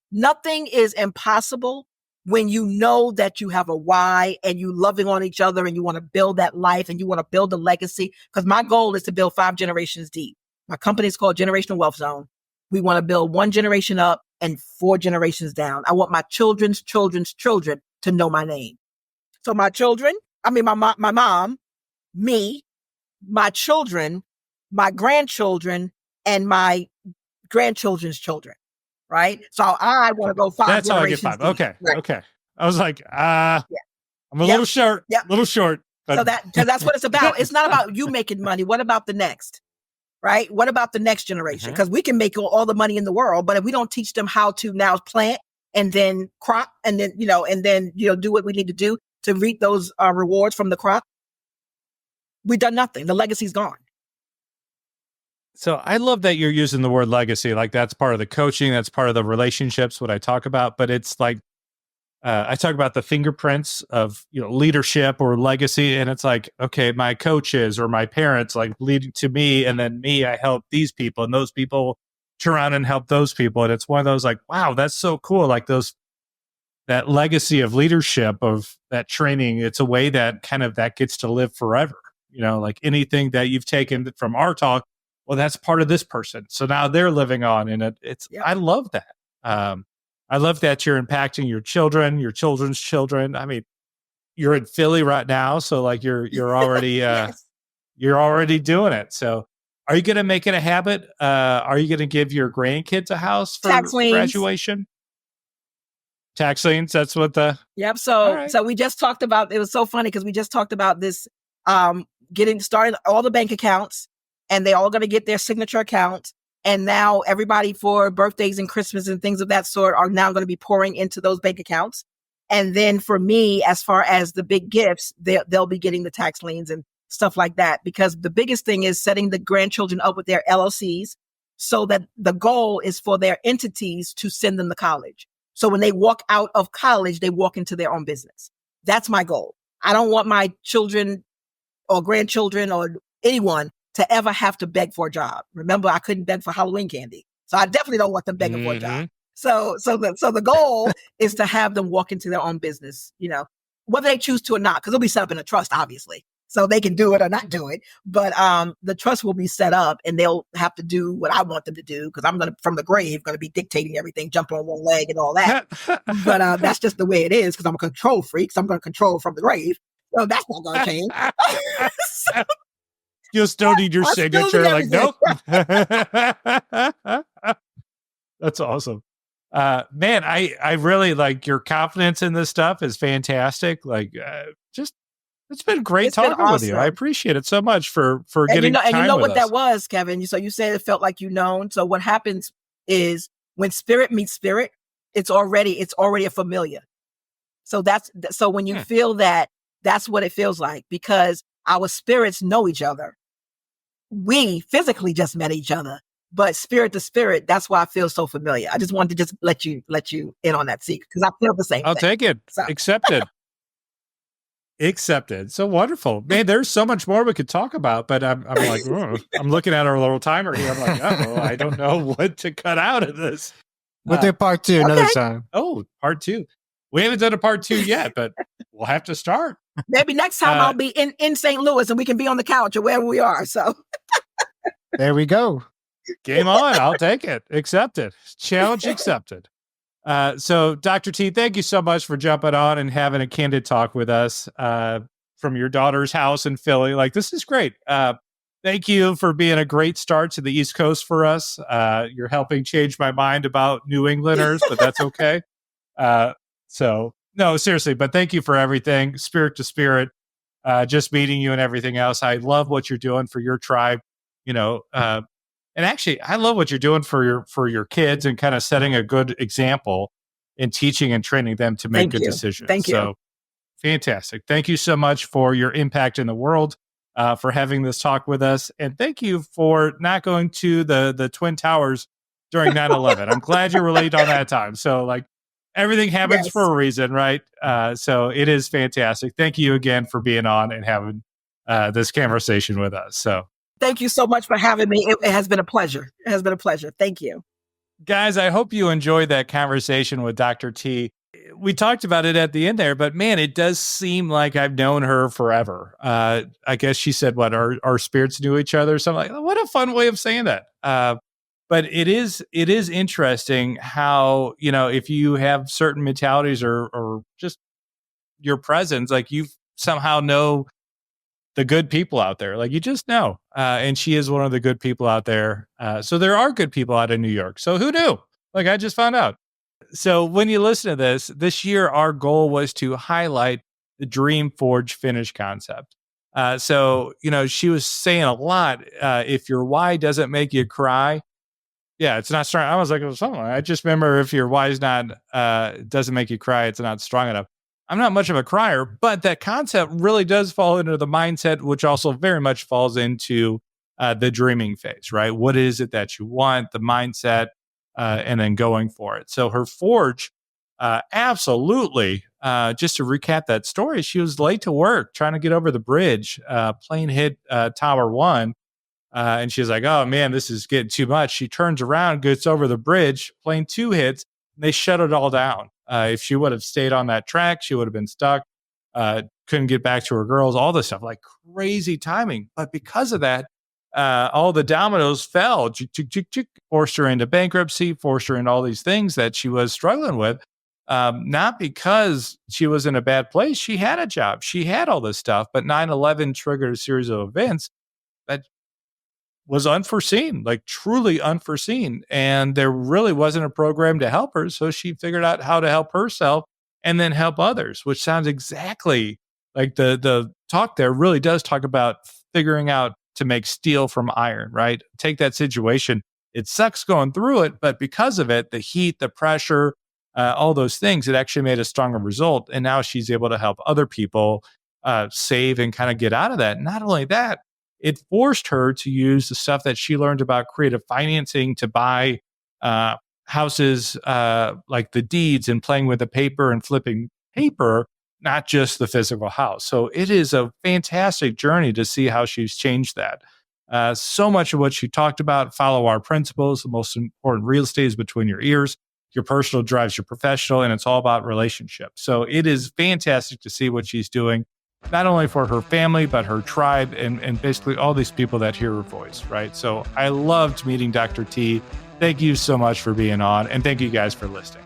B: nothing is impossible when you know that you have a why and you loving on each other and you want to build that life and you want to build a legacy. Because my goal is to build 5 generations deep. My company is called Generational Wealth Zone. We want to build 1 generation up and 4 generations down. I want my children's children's children to know my name. So my children, my mom, me, my children, my grandchildren, and my grandchildren's children, right? So I want to go 5
A: That's
B: generations.
A: That's how I get 5. Okay,
B: right.
A: Okay. I was like, I'm a little short, little short. But...
B: So that's what it's about. It's not about you making money. What about the next, right? What about the next generation? Because we can make all the money in the world, but if we don't teach them how to now plant and then crop and then, do what we need to do to reap those rewards from the crop, we've done nothing. The legacy's gone.
A: So I love that you're using the word legacy. Like that's part of the coaching. That's part of the relationships, what I talk about. But it's like, I talk about the fingerprints of, leadership or legacy. And it's like, okay, my coaches or my parents like leading to me. And then me, I help these people and those people turn around and help those people. And it's one of those like, wow, that's so cool. Like that legacy of leadership, of that training. It's a way that kind of that gets to live forever. Like anything that you've taken from our talk, well, that's part of this person. So now they're living on, and I love that. I love that you're impacting your children, your children's children. You're in Philly right now, so like you're already you're already doing it. So are you going to make it a habit? Are you going to give your grandkids a house for graduation? Tax liens. That's what the
B: Yep. So we just talked about. It was so funny because we just talked about this. Getting started all the bank accounts. And they all going to get their signature account. And now everybody for birthdays and Christmas and things of that sort are now going to be pouring into those bank accounts. And then for me, as far as the big gifts, they'll be getting the tax liens and stuff like that, because the biggest thing is setting the grandchildren up with their LLCs so that the goal is for their entities to send them to college. So when they walk out of college, they walk into their own business. That's my goal. I don't want my children or grandchildren or anyone to ever have to beg for a job. Remember, I couldn't beg for Halloween candy. So I definitely don't want them begging for a job. So the goal is to have them walk into their own business, whether they choose to or not, because they'll be set up in a trust, obviously. So they can do it or not do it. But the trust will be set up and they'll have to do what I want them to do, because I'm from the grave, going to be dictating everything, jumping on one leg and all that. But that's just the way it is, because I'm a control freak. So I'm going to control from the grave. So that's not going to change.
A: You'll still need your signature. Like, nope. That's awesome. Man, I really like your confidence in this stuff is fantastic. Like, it's been great talking with you. I appreciate it so much for getting time with us. And you know what that was, Kevin? So you said it felt like known. So what happens is when spirit meets spirit, it's already a familiar. So so when you feel that, that's what it feels like, because our spirits know each other. We physically just met each other, but spirit to spirit, that's why I feel so familiar. I just wanted to just let you in on that secret, because I feel the same. I'll take it. So. Accepted. Accepted. So wonderful. Man, there's so much more we could talk about, but I'm like, I'm looking at our little timer here. I'm like, I don't know what to cut out of this.
C: We'll do part 2 another time.
A: Oh, part 2. We haven't done a part 2 yet, but we'll have to start.
B: Maybe next time I'll be in St. Louis and we can be on the couch or wherever we are. So
C: there we go.
A: Game on. I'll take it. Accepted. Challenge accepted. So Dr. T, thank you so much for jumping on and having a candid talk with us from your daughter's house in Philly. Like, this is great. Thank you for being a great start to the East Coast for us. You're helping change my mind about New Englanders, but that's okay. So no, seriously, but thank you for everything. Spirit to spirit, just meeting you and everything else. I love what you're doing for your tribe, and actually, I love what you're doing for your kids and kind of setting a good example in teaching and training them to make good decisions.
B: Thank you.
A: So fantastic. Thank you so much for your impact in the world, for having this talk with us. And thank you for not going to the Twin Towers during 9/11. I'm glad you were late on that time. So like everything happens for a reason, right? So it is fantastic. Thank you again for being on and having this conversation with us. So.
B: Thank you so much for having me. It has been a pleasure. It has been a pleasure. Thank you.
A: Guys, I hope you enjoyed that conversation with Dr. T. We talked about it at the end there, but man, it does seem like I've known her forever. I guess she said, our spirits knew each other. So I'm like, what a fun way of saying that. But it is interesting how, if you have certain mentalities or just your presence, like you somehow know the good people out there, like you just know. And she is one of the good people out there. So there are good people out in New York. So who knew? Like I just found out. So when you listen to this year, our goal was to highlight the Dream Forge finish concept. So, she was saying a lot. If your why doesn't make you cry, it's not strong. I was like, I just remember if your why is not, doesn't make you cry, it's not strong enough. I'm not much of a crier, but that concept really does fall into the mindset, which also very much falls into the dreaming phase, right? What is it that you want, the mindset, and then going for it. So her forge, absolutely, just to recap that story, she was late to work, trying to get over the bridge. Plane hit Tower 1, and she's like, oh man, this is getting too much. She turns around, gets over the bridge, plane 2 hits, and they shut it all down. If she would have stayed on that track, she would have been stuck, couldn't get back to her girls, all this stuff, like crazy timing. But because of that, all the dominoes fell, forced her into bankruptcy, forced her into all these things that she was struggling with. Not because she was in a bad place. She had a job. She had all this stuff, but 9/11 triggered a series of events that was unforeseen, like truly unforeseen. And there really wasn't a program to help her. So she figured out how to help herself and then help others, which sounds exactly like the talk there really does talk about figuring out to make steel from iron, right? Take that situation it sucks going through it, but because of it, the heat, the pressure, all those things, it actually made a stronger result. And now she's able to help other people save and kind of get out of that. Not only that, it forced her to use the stuff that she learned about creative financing to buy houses, like the deeds and playing with the paper and flipping paper, not just the physical house. So it is a fantastic journey to see how she's changed that. So much of what she talked about, follow our principles. The most important real estate is between your ears. Your personal drives your professional, and it's all about relationships. So it is fantastic to see what she's doing, not only for her family, but her tribe and basically all these people that hear her voice, right? So I loved meeting Dr. T. Thank you so much for being on, and thank you guys for listening.